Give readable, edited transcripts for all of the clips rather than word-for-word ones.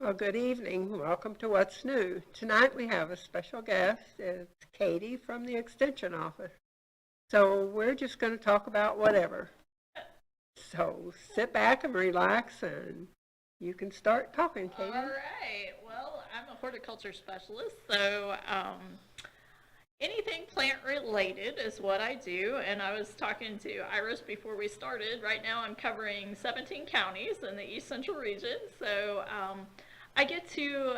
Well, good evening. Welcome to What's New. Tonight we have a special guest. It's Katie from the Extension Office. So we're just going to talk about whatever. So sit back and relax and you can start talking, All Katie. right. Well, I'm a horticulture specialist, so anything plant related is what I do. And I was talking to Iris before we started. Right now, I'm covering 17 counties in the East Central region. So I get to,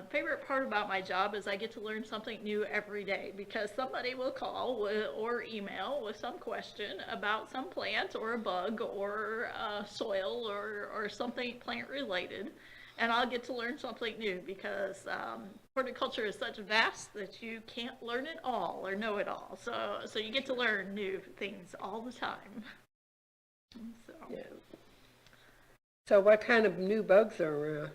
favorite part about my job is I get to learn something new every day because somebody will call or email with some question about some plant or a bug or soil or something plant related. And I'll get to learn something new because horticulture is such vast that you can't learn it all or know it all. So you get to learn new things all the time. So. Yeah. So what kind of new bugs are around?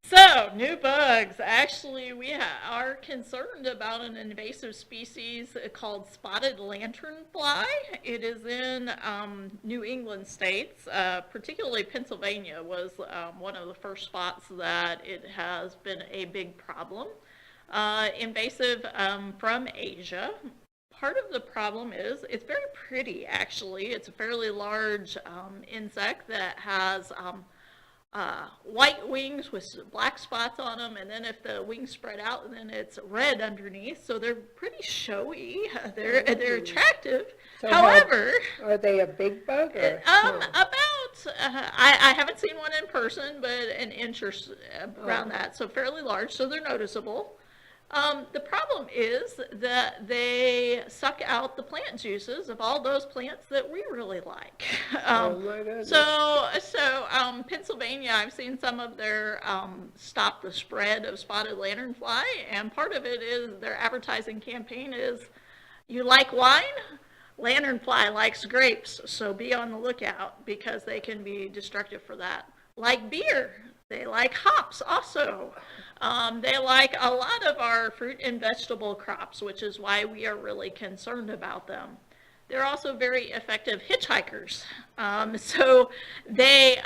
So, new bugs. Actually, we are concerned about an invasive species called spotted lanternfly. It is in New England states, particularly Pennsylvania was one of the first spots that it has been a big problem. Invasive from Asia. Part of the problem is it's very pretty, actually. It's a fairly large insect that has white wings with black spots on them, and then if the wings spread out, then it's red underneath. So they're pretty showy. They're attractive. So However, are they a big bug or small? about I haven't seen one in person, but an inch or around that, so fairly large. So they're noticeable. The problem is that they suck out the plant juices of all those plants that we really like. Oh my goodness. Pennsylvania, I've seen some of their stop the spread of spotted lanternfly, and part of it is their advertising campaign is, you like wine? Lanternfly likes grapes, so be on the lookout because they can be destructive for that. Like beer, they like hops also. They like a lot of our fruit and vegetable crops, which is why we are really concerned about them. They're also very effective hitchhikers. So they,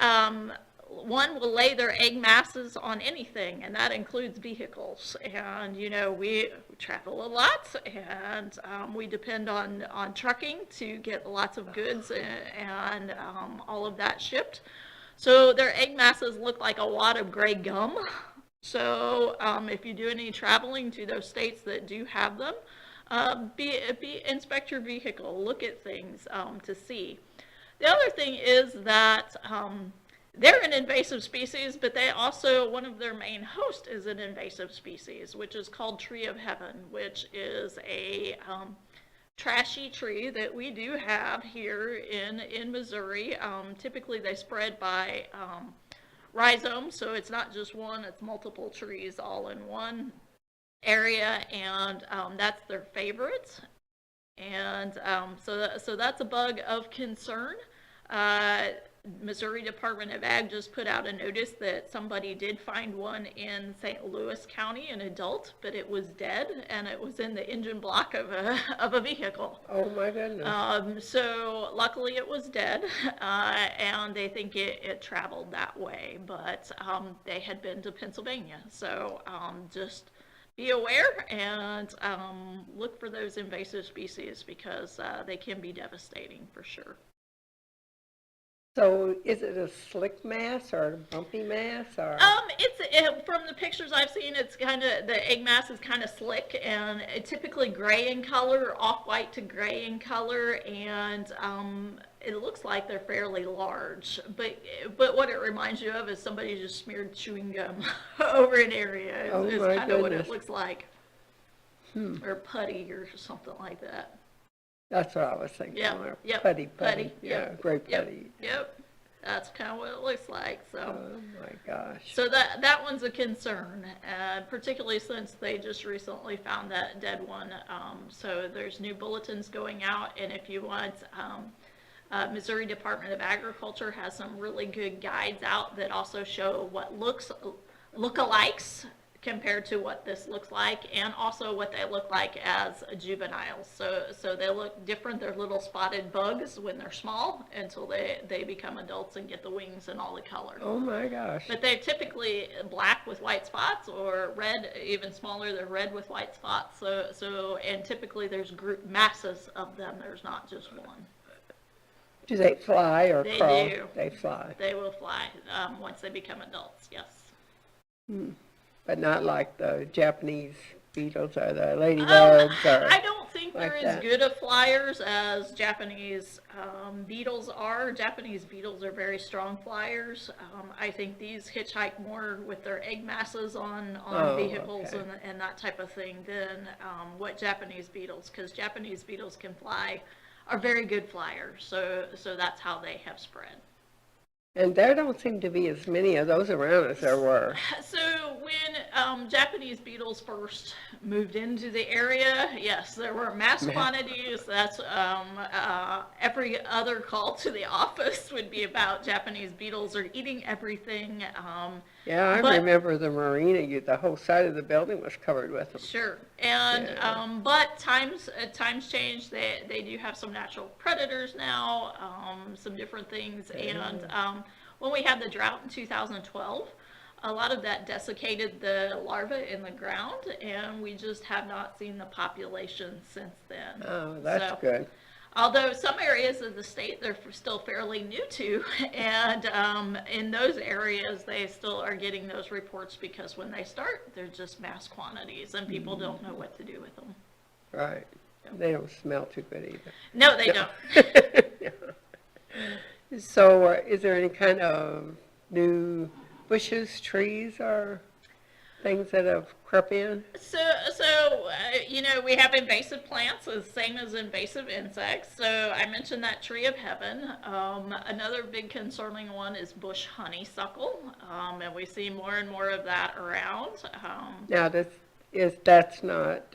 one will lay their egg masses on anything, and that includes vehicles. And, you know, we travel a lot, and we depend on trucking to get lots of goods and all of that shipped. So their egg masses look like a wad of gray gum. So if you do any traveling to those states that do have them, inspect your vehicle, look at things to see. The other thing is that they're an invasive species, but they also, one of their main hosts is an invasive species, which is called tree of heaven, which is a trashy tree that we do have here in Missouri. Typically they spread by rhizomes, so it's not just one, it's multiple trees all in one area, and that's their favorite. And so that's a bug of concern. Missouri Department of Ag just put out a notice that somebody did find one in St. Louis County, an adult, but it was dead, and it was in the engine block of a vehicle. Oh my goodness. So luckily it was dead, and they think it traveled that way, but they had been to Pennsylvania. So just be aware and look for those invasive species because they can be devastating for sure. So is it a slick mass or a bumpy mass or? From the pictures I've seen, it's kind of, the egg mass is kind of slick and typically gray in color, off-white to gray in color, and it looks like they're fairly large. But what it reminds you of is somebody just smeared chewing gum over an area. Oh Is my kind of what it goodness. looks like, or putty or something like that. That's what I was thinking. Yeah, Or yep, putty. putty, Yeah, yep, gray Yep, putty. yep. That's kind of what it looks like. So. Oh my gosh. So that one's a concern, particularly since they just recently found that dead one. So there's new bulletins going out, and if you want, Missouri Department of Agriculture has some really good guides out that also show what lookalikes compared to what this looks like, and also what they look like as juveniles. So they look different. They're little spotted bugs when they're small until they become adults and get the wings and all the color. Oh my gosh. But they're typically black with white spots, or red, even smaller, they're red with white spots. And typically there's masses of them. There's not just one. Do they fly or They crawl? do. They fly. They will fly once they become adults, yes. But not like the Japanese beetles or the ladybugs or... I don't think like they're that. as good of flyers as Japanese beetles are. Japanese beetles are very strong flyers. I think these hitchhike more with their egg masses on Oh, vehicles okay. and that type of thing than what Japanese beetles, because Japanese beetles can fly, are very good flyers. So that's how they have spread. And there don't seem to be as many of those around as there were. So when Japanese beetles first moved into the area, yes, there were mass quantities. That's every other call to the office would be about Japanese beetles are eating everything. Yeah, I But- remember the marina, the whole side of the building was covered with them. Sure, and Yeah. but times change. They do have some natural predators now, some different things, and when we had the drought in 2012, a lot of that desiccated the larvae in the ground, and we just have not seen the population since then. Oh, that's So- good. Although some areas of the state they're still fairly new to, and in those areas they still are getting those reports because when they start, they're just mass quantities and people don't know what to do with them. Right. They don't smell too good either. No, they don't. So is there any kind of new bushes, trees, or things that have crept in? So we have invasive plants, the same as invasive insects. So I mentioned that tree of heaven. Another big concerning one is bush honeysuckle, and we see more and more of that around. Now, that's not,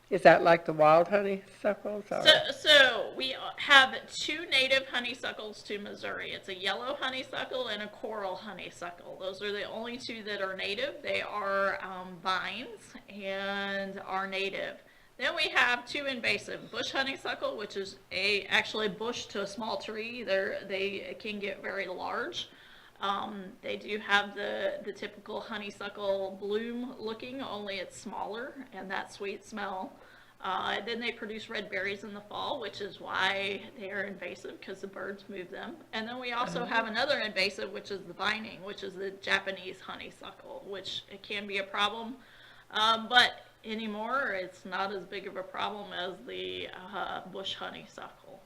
is that like the wild honeysuckles? Or? So we have two native honeysuckles to Missouri. It's a yellow honeysuckle and a coral honeysuckle. Those are the only two that are native. They are vines and are native. Then we have two invasive, bush honeysuckle, which is actually a bush to a small tree. They can get very large. They do have the typical honeysuckle bloom looking, only it's smaller and that sweet smell. Then they produce red berries in the fall, which is why they are invasive, because the birds move them. And then we also have another invasive, which is the vining, which is the Japanese honeysuckle, which it can be a problem. But anymore, it's not as big of a problem as the bush honeysuckle.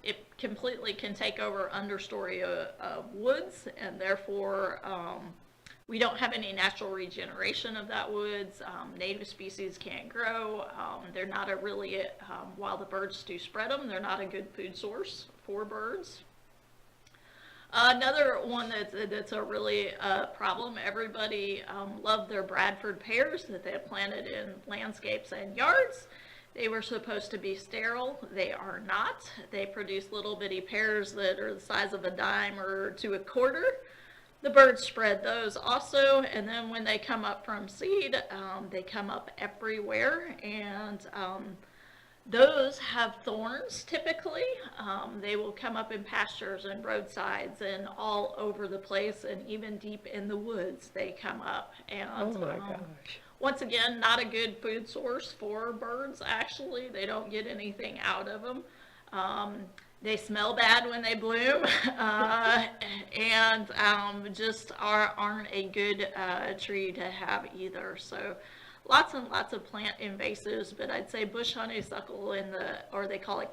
It completely can take over understory of woods, and therefore we don't have any natural regeneration of that woods. Native species can't grow. They're not while the birds do spread them, they're not a good food source for birds. Another one that's a really problem, everybody loved their Bradford pears that they had planted in landscapes and yards. They were supposed to be sterile. They are not. They produce little bitty pears that are the size of a dime or to a quarter. The birds spread those also, and then when they come up from seed, they come up everywhere, and those have thorns typically. They will come up in pastures and roadsides and all over the place, and even deep in the woods they come up. And Oh my gosh. once again, not a good food source for birds, actually. They don't get anything out of them. They smell bad when they bloom, and just aren't a good tree to have either. So lots and lots of plant invasives, but I'd say bush honeysuckle or they call it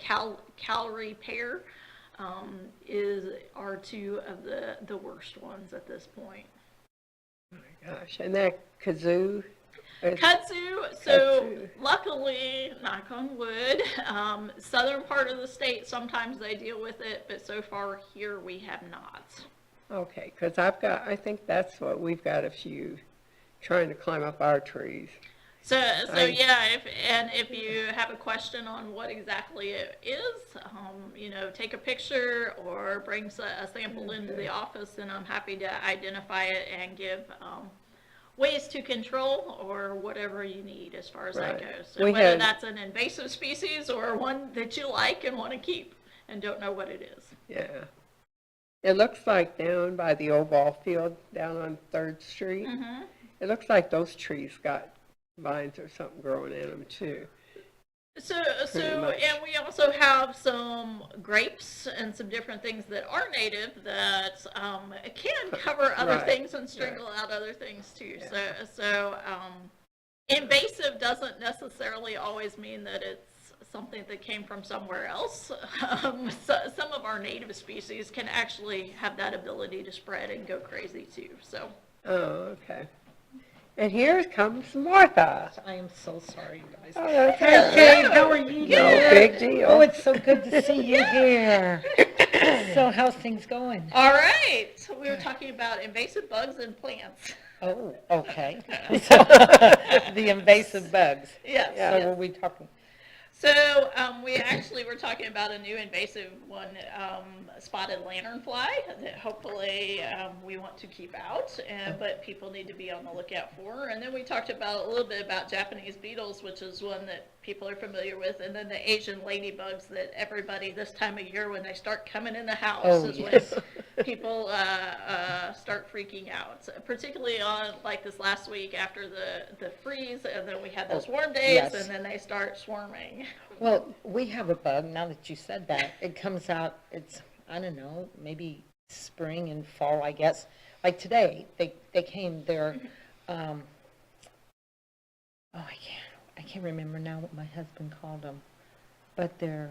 calorie pear, are two of the worst ones at this point. Oh my gosh. And that kazoo? Kudzu, so Kudzu. luckily, knock on wood, southern part of the state, sometimes they deal with it, but so far here we have not. Okay, because I think that's what we've got a few trying to climb up our trees. So I- yeah, if you have a question on what exactly it is, take a picture or bring a sample into the office, and I'm happy to identify it and give ways to control or whatever you need as far as that Right. goes. So We whether had- that's an invasive species or one that you like and want to keep and don't know what it is. Yeah. It looks like down by the old ball field down on 3rd Street, Mm-hmm. it looks like those trees got vines or something growing in them too. So, much. and we also have some grapes and some different things that are native that can cover other Right. things and strangle out other things too. So, invasive doesn't necessarily always mean that it's something that came from somewhere else. So some of our native species can actually have that ability to spread and go crazy too. So, Oh, okay. And here comes Martha. I am so sorry, you guys. Oh, that's Hey, okay. Jane, how are you? No big deal. Oh, it's so good to see you here. So how's things going? all right. So we were talking about invasive bugs and plants. Oh, okay. The invasive bugs. Yes. So were we talking? So we actually were talking about a new invasive one, spotted lanternfly, that hopefully we want to keep out, but people need to be on the lookout for. And then we talked about a little bit about Japanese beetles, which is one that people are familiar with, and then the Asian ladybugs that everybody this time of year when they start coming in the house Oh, is yes. when people start freaking out, particularly on like this last week after the freeze, and then we had those warm days, yes. and then they start swarming. Well, we have a bug, now that you said that. It comes out, it's, I don't know, maybe spring and fall, I guess. Like today, they came, they're, I can't remember now what my husband called them. But they're,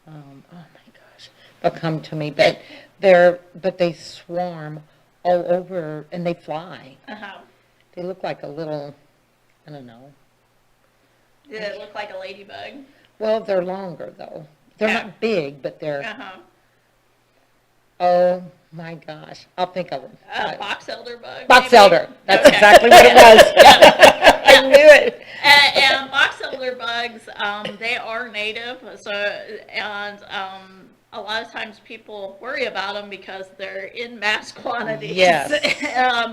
oh my gosh, they'll come to me, but they swarm all over and they fly. Uh-huh. They look like a little, I don't know. Did it look like a ladybug? Well, they're longer though. They're Yeah. not big, but they're, Uh-huh. oh my gosh, I'll think of them. Box elder bug? Box maybe? elder, that's Okay. exactly what it was. I knew it. And box elder bugs, they are native, so, and a lot of times people worry about them because they're in mass quantities. Yes.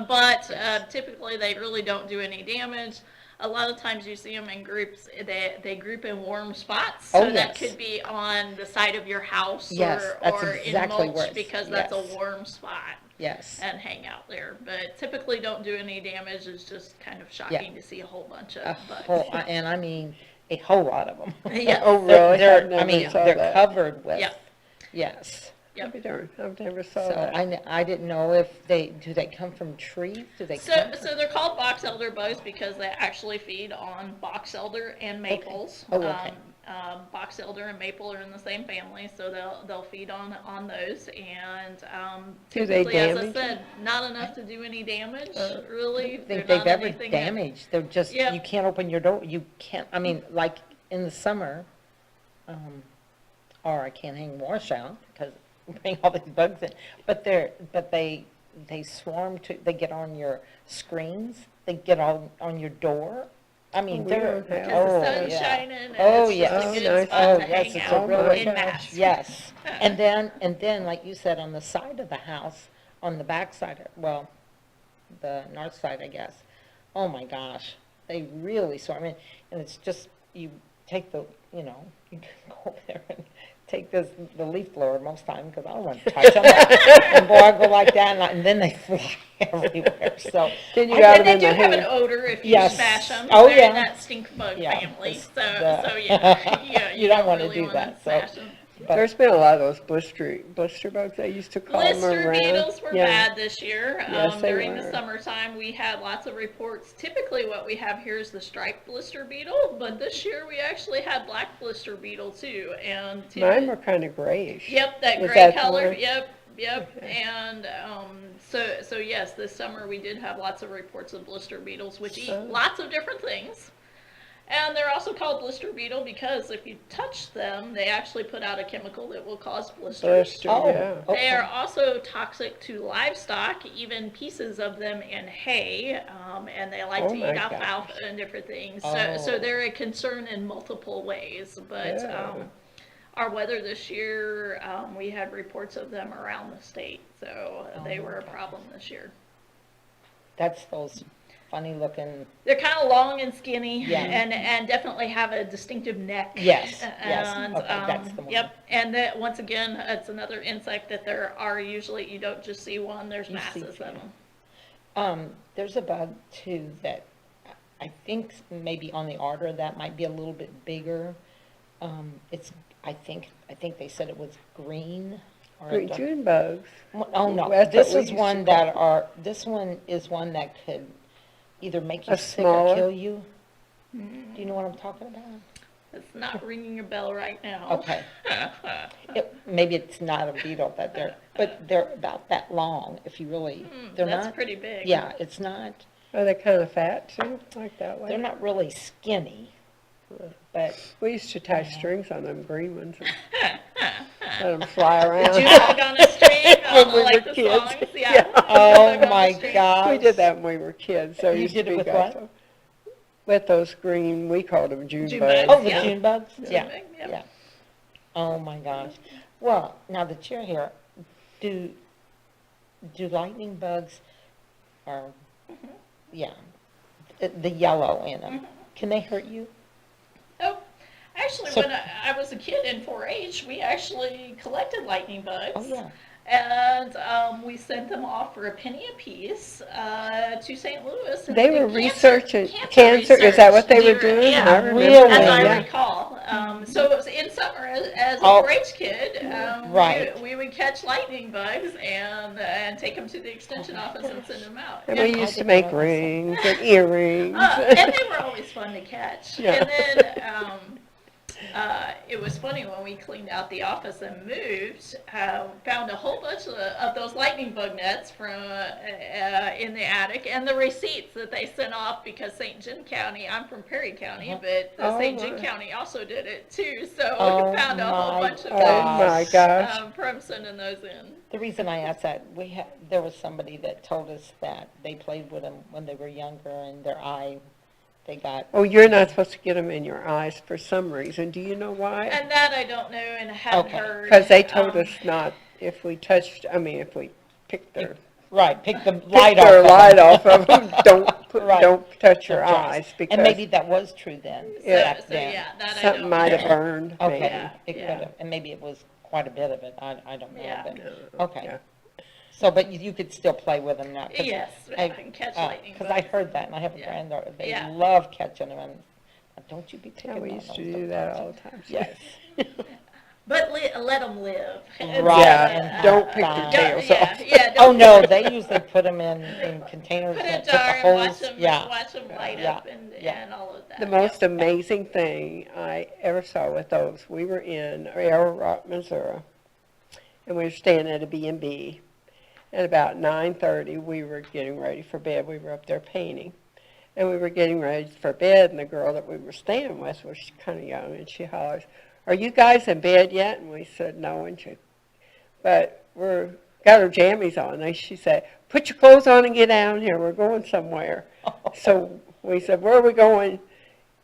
But typically they really don't do any damage. A lot of times you see them in groups, they group in warm spots. So Oh, that yes. could be on the side of your house Yes, that's or exactly in where mulch it's- because that's a yes. warm spot. Yes. And hang out there, but typically don't do any damage. It's just kind of shocking to see a whole bunch of bugs. And I mean, a whole lot of them. Yes. Oh, really? They're, I've I never mean, saw they're that. covered with, Yeah. yes. Yep. I'll be darned. I've never saw So that. I didn't know if do they come from trees? Do they So, come so they're called box elder bugs because they actually feed on box elder and maples. Oh, okay. Box elder and maple are in the same family, so they'll feed on those. And Do they typically, as I damage said, not enough to do any damage. Really, I think They're they've not ever anything that- damaged. They're just, Yep. you can't open your door. You can't, I mean, like in the summer, or I can't hang wash out because we bring all these bugs in. But they swarm they get on your screens. They get on your door. I mean, We they're, don't have Because oh, the sun's yeah. shining and Oh, it's yes. just a Oh, good nice. spot Oh, to yes, hang it's a out really in mass. Yes, and then, like you said, on the side of the house, on the back side, well, the north side, I guess. Oh my gosh, they really swarm in, and it's just, you take you can go over there and take the leaf blower most time, because I don't want to touch them. And boy, I go like that, and then they fly everywhere, so. Then you I- got And them they in do the have an hood. odor if you Yes. smash them. Oh, They're yeah. in that stink bug Yeah, family. it's So the- yeah, You don't wanna really do wanna that, so- smash 'em. but- There's been a lot of those blister bugs, they used to call them Blister around. beetles were Yeah. bad this year. Yes, they During were. the summertime, we had lots of reports. Typically, what we have here is the striped blister beetle, but this year we actually had black blister beetle too. And Mine were kind of grayish. yep, that Was gray that the color. one? Yep. Okay. And so yes, this summer we did have lots of reports of blister beetles, which eat Oh. lots of different things. And they're also called blister beetle because if you touch them, they actually put out a chemical that will cause blisters. Blister, Oh, yeah. They are okay. also toxic to livestock, even pieces of them in hay, and they like Oh to eat my alfalfa gosh. and different things. Oh. So they're a concern in multiple ways. But Yeah. our weather this year, we had reports of them around the state, so they Oh were a my problem this year. That's those funny looking. They're kind of long and skinny, Yeah. and definitely have a distinctive neck. Yes, yes. And, Okay, that's the one. Yep, and that, once again, it's another insect that there are usually, you don't just see one, there's You see masses of few. them. There's a bug too that I think maybe on the order that might be a little bit bigger. It's, I think they said it was green. Or Green dark- June bugs. Oh, no, That's this what we is used to one call that are, this one is one that could either make you A sick or smaller? kill you. Do you know what I'm talking about? It's not ringing a bell right now. Okay. Maybe it's not a beetle that but they're about that long if you really, they're That's not, pretty big. yeah, it's not, Are they kind of fat too, like that way? they're not really skinny, but We used to tie strings on them green ones and let them fly around. Did you hug on a string, When we like were the kids. songs? Yeah. Yeah. oh Hug on my the string. gosh. We did that when we were kids, so it You used did to it be with good. what? So- With those green, we called them June June bugs. bugs. Oh, the Yeah. June bugs? June Yeah, bug, yep. yeah. Oh my gosh. Well, now that you're here, do lightning bugs, or, yeah, the yellow in them, can they hurt you? Oh, actually, So- when I was a kid in 4-H, we actually collected lightning bugs. Oh, yeah. And we sent them off for a penny apiece to St. Louis. and They did were researching cancer cancer. Is that what they were research. doing? Yeah. I remember Really? As that, I yeah. recall. So it was in summer as a Oh. 4-H kid. Right. We would catch lightning bugs and take them to the extension office and send them out. And Yeah. we I used to didn't make realize that. rings and earrings. And they were always fun to catch. Yeah. And then it was funny when we cleaned out the office and moved, found a whole bunch of those lightning bug nets from in the attic, and the receipts that they sent off because St. John County, I'm from Perry County, but Oh, St. John my. County also did it too. So Oh, we found a whole my bunch of Oh my those gosh. from sending those in. The reason I asked that, there was somebody that told us that they played with them when they were younger and their eye, they got, Oh, you're not supposed to get them in your eyes for some reason. Do you know why? And that I don't know and haven't Okay. heard. Because they told Um, us not, if we touched, if we picked their, right, pick the picked light their off. light off of them, Right. don't touch your Don't touch. eyes, because And maybe that was true then, Yeah. back So, then. yeah, that I something don't might know. have burned, Okay, maybe. Yeah, it yeah. could have, and maybe it was quite a bit of it, I don't know, Yeah. but, okay. Yeah. So, but you could still play with them now? 'cause Yes, I can catch lightning Because I bugs. heard that, and I have a Yeah. granddaughter, they Yeah. love catching them, and don't you be picking Yeah, on we those. used to don't do that touch all them. the time. Yes. But let them live. Right, Yeah, and don't pick have their fun. tails Yeah, off. yeah. Oh, don't no, they usually put them in containers Put a and put the jar and watch holes, them, yeah. light Yeah, up yeah. and all of that. The most amazing thing I ever saw with those, we were in Arrow Rock, Missouri, and we were staying at a B&B. At about 9:30, we were getting ready for bed. We were up there painting. And we were getting ready for bed, and the girl that we were staying with was kind of young, and she hollers, "Are you guys in bed yet?" And we said, "No," and but we're got our jammies on. And she said, "Put your clothes on and get down here. We're going somewhere." So we said, "Where are we going?"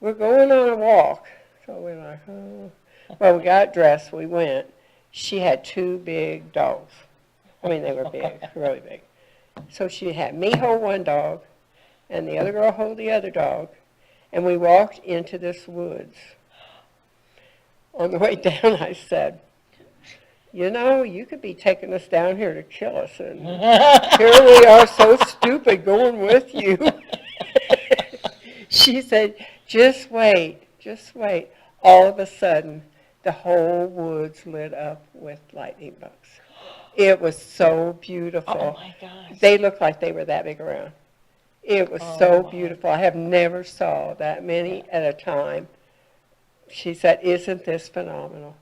"We're going on a walk." So we're like, "Oh." Well, we got dressed. We went. She had two big dogs. They were big, really big. So she had me hold one dog, and the other girl hold the other dog, and we walked into this woods. On the way down, I said, "You could be taking us down here to kill us, and here we are so stupid going with you." She said, "Just wait, just wait." All of a sudden, the whole woods lit up with lightning bugs. It was so beautiful. Oh, my gosh. They looked like they were that big around. It was Oh, so my. beautiful. I have never saw that many at a time. She said, "Isn't this phenomenal?"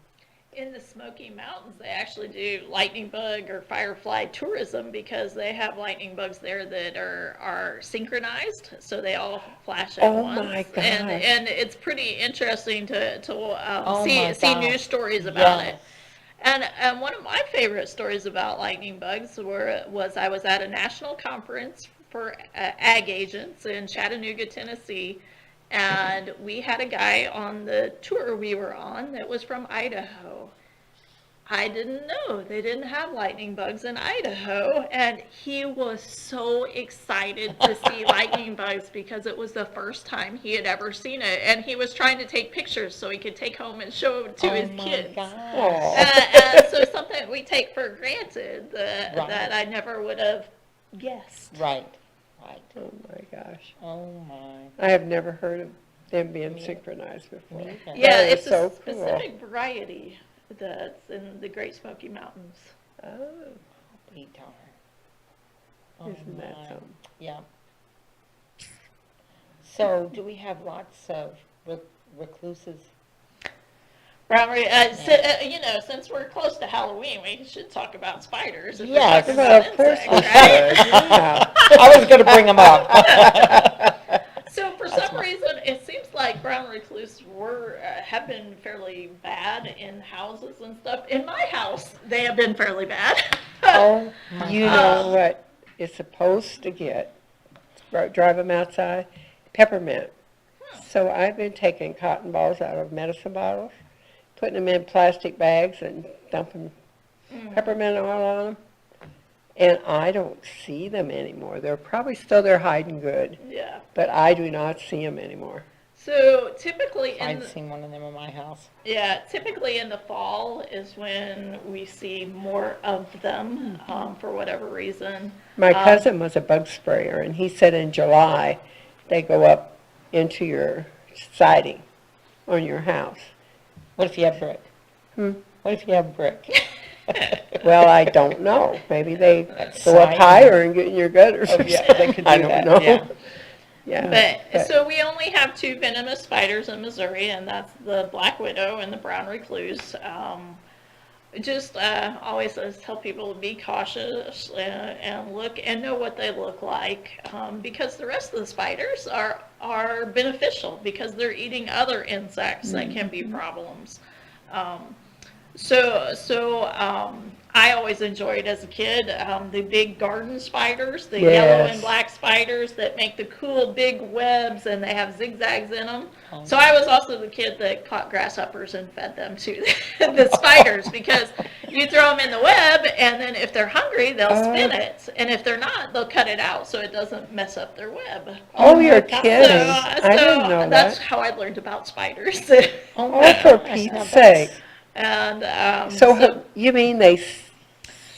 In the Smoky Mountains, they actually do lightning bug or firefly tourism because they have lightning bugs there that are synchronized, so they all flash at Oh, once. my gosh. And it's pretty interesting to Oh, see my see gosh. news stories about it. Yes. And one of my favorite stories about lightning bugs was I was at a national conference for ag agents in Chattanooga, Tennessee, and we had a guy on the tour we were on that was from Idaho. I didn't know they didn't have lightning bugs in Idaho. And he was so excited to see lightning bugs because it was the first time he had ever seen it. And he was trying to take pictures so he could take home and show them to Oh his my kids. gosh. Aw. So something we take for granted that, Right. that I never would have guessed. Right, right. Oh, my gosh. Oh, my. I have never heard of them being Me- synchronized before. me either. Yeah, That is it's a so cool. specific variety that's in the Great Smoky Mountains. Oh, Be darn. Oh, isn't that my. something? Yeah. So, do we have lots of recluses? Robert, since we're close to Halloween, we should talk about spiders. If we're Yes. talking Well, about of course we insects, right? should, yeah. I was gonna bring them up. So for some reason, it seems like brown recluse have been fairly bad in houses and stuff. In my house, they have been fairly bad. Oh, my. You know what it's supposed to get, drive them outside, peppermint. So I've been taking cotton balls out of medicine bottles, putting them in plastic bags and dumping peppermint oil on them. And I don't see them anymore. They're probably still there hiding good, Yeah. but I do not see them anymore. So typically I've seen one of them in my house. typically in the fall is when we see more of them for whatever reason. My cousin was a bug sprayer, and he said in July they go up into your siding on your house. What if you have brick? What if you have brick? Well, I don't know. Maybe they go up Siding. higher and get in your gutters. Oh, or yeah, they could I do don't that, know. yeah. Yeah. But so we only have two venomous spiders in Missouri, and that's the black widow and the brown recluse. Always tell people to be cautious and look and know what they look like, because the rest of the spiders are beneficial because they're eating other insects that can be problems. I always enjoyed as a kid the big garden spiders, the yellow and Yes. black spiders that make the cool big webs and they have zigzags in them. Oh. So I was also the kid that caught grasshoppers and fed them to the spiders because you throw them in the web and then if they're hungry, they'll spin it. And if they're not, they'll cut it out so it doesn't mess up their web. Oh, my you're God. kidding. So I didn't know that's that. how I learned about spiders. Oh, Oh, for gosh, now Pete's that's- sake. And So you mean they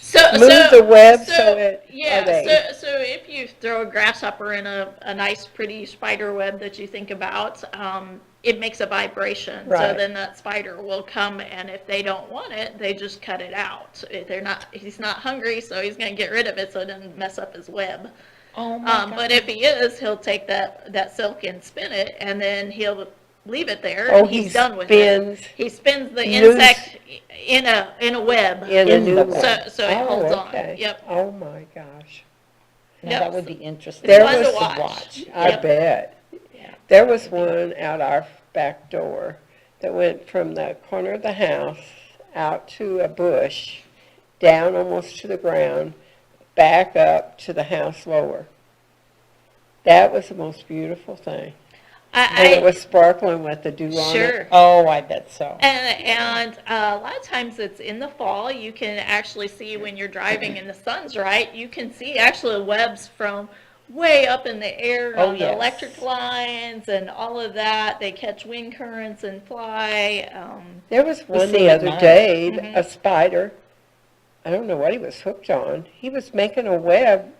so move the web so it, yeah. are they? So if you throw a grasshopper in a nice, pretty spider web that you think about, it makes a vibration. So Right. then that spider will come, and if they don't want it, they just cut it out. He's not hungry, so he's going to get rid of it so it doesn't mess up his web. Oh, my But God. if he is, he'll take that silk and spin it, and then he'll leave it there. Oh, and he he's done with spins it. He spins the noose insect in a web. in a In new the one? So it holds on. Okay. Yep. Oh, my gosh. Now, Yep. that would be interesting. There fun to was- watch. I Yep. bet. Yeah. There was one out our back door that went from the corner of the house out to a bush, down almost to the ground, back up to the house lower. That was the most beautiful thing. And it was sparkling with the dew on it. Sure. Oh, I bet so. And a lot of times it's in the fall. You can actually see when you're driving and the sun's right, you can see actually webs from way up in the air Oh, on the yes. electric lines and all of that. They catch wind currents and fly. There was one see the it other at day, Mhm. a spider. I don't know what he was hooked on. He was making a web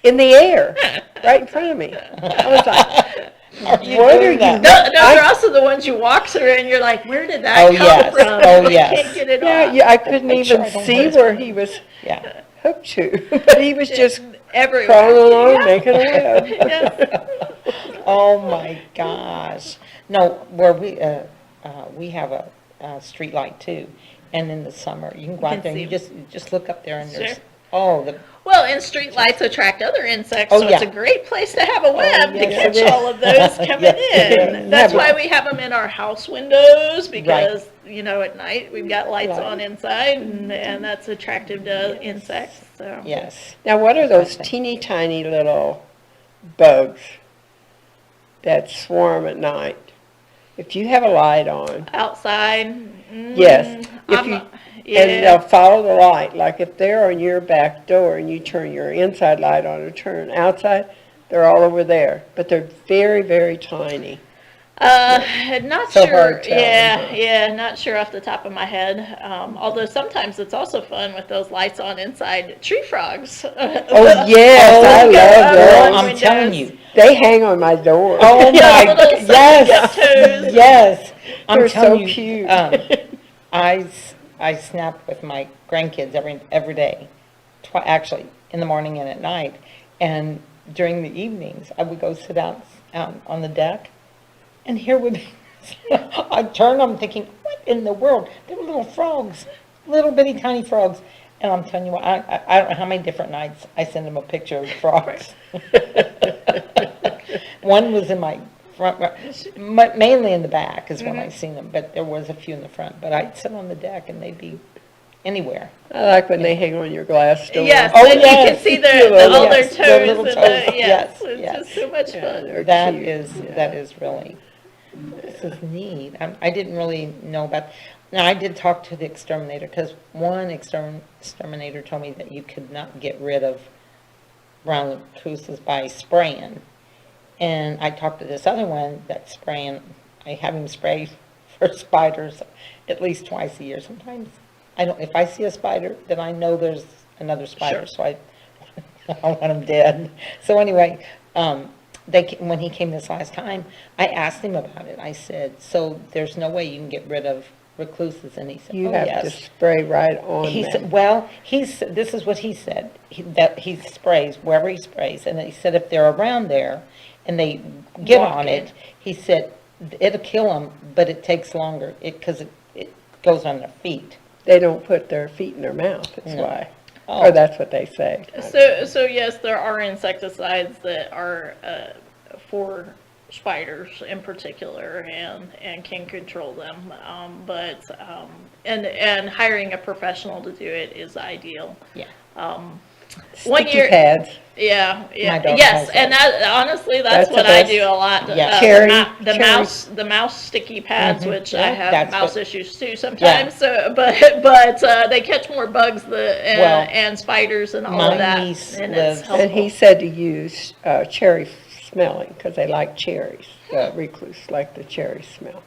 in the air, right in front of me. I was like, Are you what doing are that? you- Those are also the ones you walk through and you're like, where did that Oh, come yes. from? Oh, I yes. can't get it yeah, off. yeah, I couldn't Make sure even I don't see hurt where he was Yeah. hooked to, but he was just Everywhere. crawling along, Yeah. making a web. Yes. Oh, my gosh. No, where we have a street light too. And in the summer, you can go can out there and see you just look up there and there's, Sure. oh, Well, and street lights attract other insects, Oh, so it's yeah. a great place to have a web yes, to it catch is. all of those coming Yes. in. That's Yeah, why but- we have them in our house windows because, at night we've got lights Right. on inside and that's attractive to insects. So yes. Now, what are those teeny tiny little bugs that swarm at night? If you have a light on, outside, Yes, if I'm you- And Yeah. they'll follow the light, like if they're on your back door and you turn your inside light on or turn outside, they're all over there, but they're very, very tiny. Not So sure. hard telling, Yeah, huh? yeah, not sure off the top of my head. Although sometimes it's also fun with those lights on inside tree frogs. Oh, yes, I love Girl, those. I'm telling you. They hang on my door. Oh my, Little yes, suction toes. yes. I'm They're telling so you, cute. I snap with my grandkids every day, actually, in the morning and at night. And during the evenings, I would go sit out on the deck, and here would be, I'd turn, I'm thinking, what in the world? They were little frogs, little bitty tiny frogs. And I'm telling you what, I don't know how many different nights I send them a picture of frogs. One was in my front, mainly in the back is when I seen them, but there was a few in the front. But I'd sit on the deck and they'd be anywhere. I like when they hang on your glass door. Yes, Oh, and yes. you can see all their Yes, their toes. little and toes. yes, Yes, it's yes. just so much Yeah, fun. they're That cute. is, Yeah. that is really, this is neat. I didn't really know about, now I did talk to the exterminator, because one exterminator told me that you could not get rid of brown recluses by spraying. And I talked to this other one that's spraying, I have him spray for spiders at least twice a year. Sometimes, if I see a spider, then I know there's another spider, so I want them dead. So anyway, when he came this last time, I asked him about it. I said, so there's no way you can get rid of recluses? And he said, You oh, have to yes. spray right on He them. said, well, this is what he said, that he sprays wherever he sprays, and he said if they're around there and they get Walk on in. it, he said it'll kill them, but it takes longer, because it goes on their feet. They don't put their feet in their mouth, that's No. why. Oh. Or that's what they say. So yes, there are insecticides that are for spiders in particular and can control them. And hiring a professional to do it is ideal. Yeah. One Sticky year, pads. yeah, My dog yes, has and that, honestly, that's That's what the I best. do a lot. Yeah. Cherry- The cherry. mouse sticky pads, Mhm. which I Yeah, have that's mouse what- issues too sometimes. So, but they catch more bugs Well, and spiders and all my of that. niece and lives- it's And he helpful. said to use cherry smelling, because they like cherries. The recluse like the cherry smell.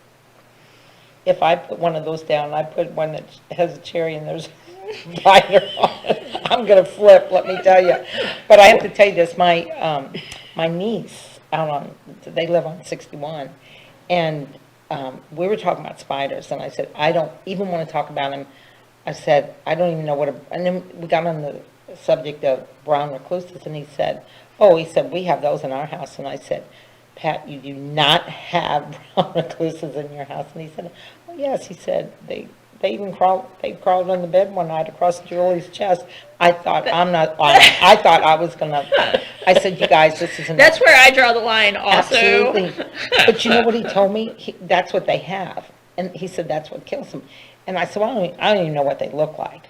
If I put one of those down, I put one that has a cherry and there's a spider on it, I'm gonna flip, let me tell you. But I have to tell you this, my niece, they live on 61, and we were talking about spiders, and I said, I don't even want to talk about them. I said, I don't even know and then we got on the subject of brown recluses, and he said, we have those in our house, and I said, Pat, you do not have brown recluses in your house. And he said, oh, yes. He said, they even crawled on the bed one night across Julie's chest. I thought, I thought I was going to, I said, you guys, this isn't. That's where I draw the line also. Absolutely. But you know what he told me? That's what they have. And he said, that's what kills them. And I said, well, I don't even know what they look like.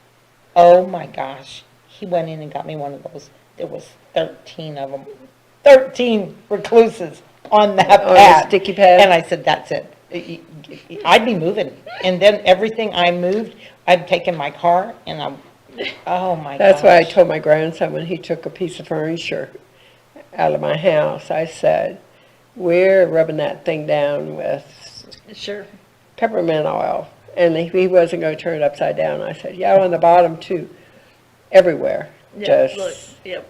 Oh my gosh. He went in and got me one of those. There was 13 of them. 13 recluses on that On a pad. sticky pad? And I said, that's it. I'd be moving. And then everything I moved, I'd taken my car and oh my gosh. That's why I told my grandson when he took a piece of furniture out of my house, I said, we're rubbing that thing down with Sure. peppermint oil. And he wasn't going to turn it upside down. I said, yeah, on the bottom too, everywhere. Yeah, look, Just yep.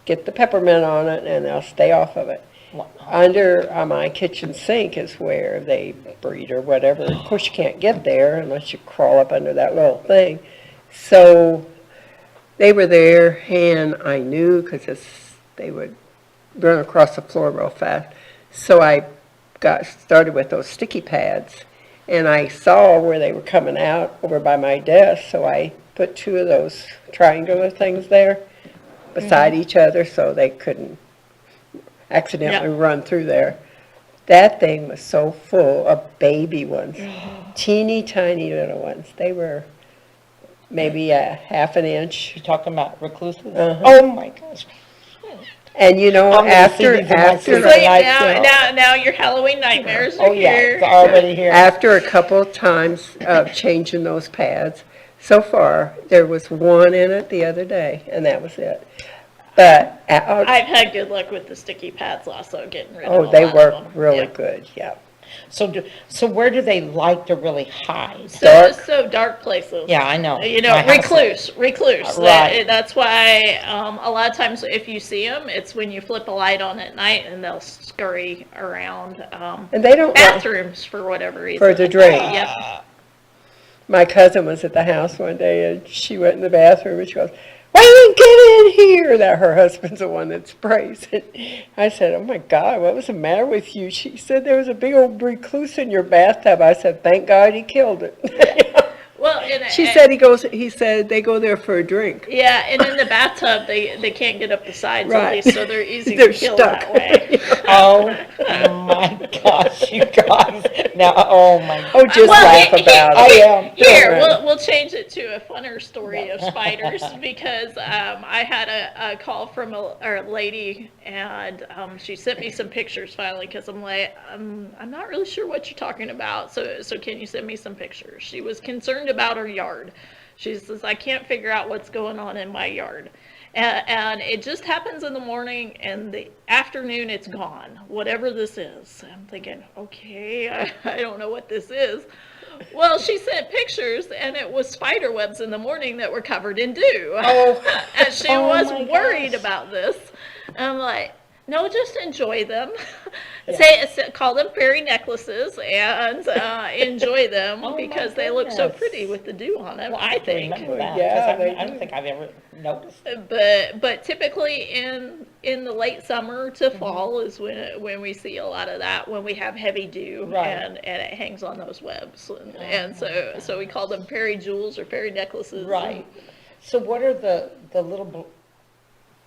get the peppermint on it and they'll stay off of it. Wow. Under my kitchen sink is where they breed or whatever. Of course, you can't get there unless you crawl up under that little thing. So they were there, and I knew because they would run across the floor real fast. So I got started with those sticky pads, and I saw where they were coming out over by my desk. So I put 2 of those triangular things there beside each other so they couldn't accidentally run through there. That thing was so full of baby ones, teeny tiny little ones. They were maybe a half an inch. You're talking about recluses? Uh-huh. Oh my gosh. And you know, I'm gonna see after these in my sleep So tonight. now your Halloween nightmares Oh are yeah, here. it's already here. after a couple of times of changing those pads, So far, there was one in it the other day, and that was it. But, I've had good luck with the sticky pads also, getting rid of a oh, lot they of work them. really Yeah. good, yeah. So where do they like to really hide? So, Dark. so dark places. Yeah, I know. You know, My house- recluse. Right. That's why, a lot of times if you see them, it's when you flip a light on at night and they'll scurry around, And they don't want, bathrooms for whatever reason. for the drink. Yep. My cousin was at the house one day, and she went in the bathroom, and she goes, "Why you get in here?" That her husband's the one that sprays it. I said, "Oh my God, what was the matter with you?" She said, "There was a big old recluse in your bathtub." I said, "Thank God he killed it." Well, and She said he said they go there for a drink. yeah, and in the bathtub, they can't get up the sides at Right. least, so they're easy They're to kill stuck. that way. Oh my gosh, you guys. Now, oh my. Oh, just Well, laugh he- about I it. am. Here, Right. we'll change it to a funner story of spiders because I had a call from a lady and she sent me some pictures finally because I'm like, I'm not really sure what you're talking about. So can you send me some pictures? She was concerned about her yard. She says, I can't figure out what's going on in my yard. And it just happens in the morning and the afternoon it's gone, whatever this is. I'm thinking, okay, I don't know what this is. Well, she sent pictures and it was spider webs in the morning that were covered in dew. Oh. And she Oh was my worried gosh. about this. And I'm like, no, just enjoy them. Yeah. Call them fairy necklaces and enjoy them Oh my because they look so goodness. pretty with the dew on them, Well, I think. remember that, Yeah, 'cause they I do. don't think I've ever noticed. But typically in the late summer to Mm-hmm. fall is when we see a lot of that, when we have heavy dew Right. and it hangs on those webs. And so we call them fairy jewels or fairy necklaces. Right. So what are the little,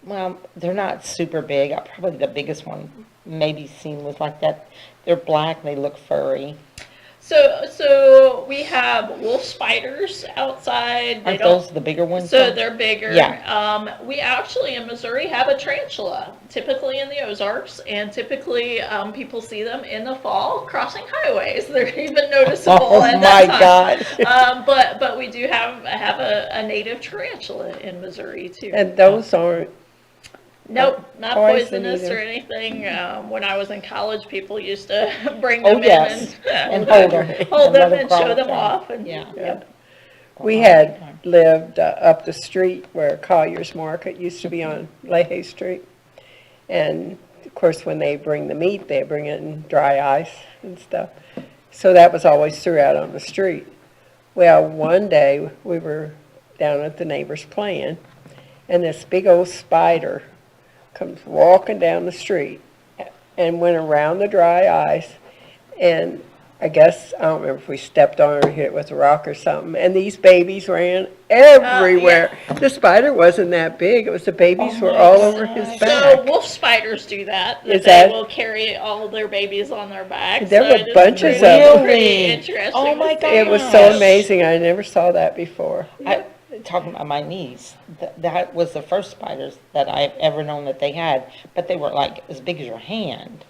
well, they're not super big. Probably the biggest one maybe seen was like that. They're black, they look furry. So we have wolf spiders outside. They Aren't don't. those the bigger ones? So though? they're bigger. Yeah. We actually in Missouri have a tarantula, typically in the Ozarks, and typically people see them in the fall crossing highways. They're even noticeable Oh at my that time. God. But we do have a native tarantula in Missouri too. And those aren't, Nope, not poison poisonous either. or anything. When I was in college, people used to bring Oh, them yes. in And and hold them. hold them and crawl show them through. off. And, Yeah. Yep. we had lived up the street where Collier's Market used to be on Lehigh Street. And of course, when they bring the meat, they bring it in dry ice and stuff. So that was always throughout on the street. Well, one day we were down at the neighbor's playing, and this big old spider comes walking down the street and went around the dry ice. And I guess, I don't remember if we stepped on it or hit it with a rock or something. And these babies ran everywhere. The spider wasn't that big. It was the babies Oh were my all over his gosh. So back. wolf spiders do that. Is They that- will carry all their babies on their backs. There So were it is bunches pretty- of them. Pretty Really? interesting. Oh my to see. It was so Gosh. amazing. I never saw that before. Talking about my niece, that was the first spiders that I've ever known that they had, but they were like as big as your hand.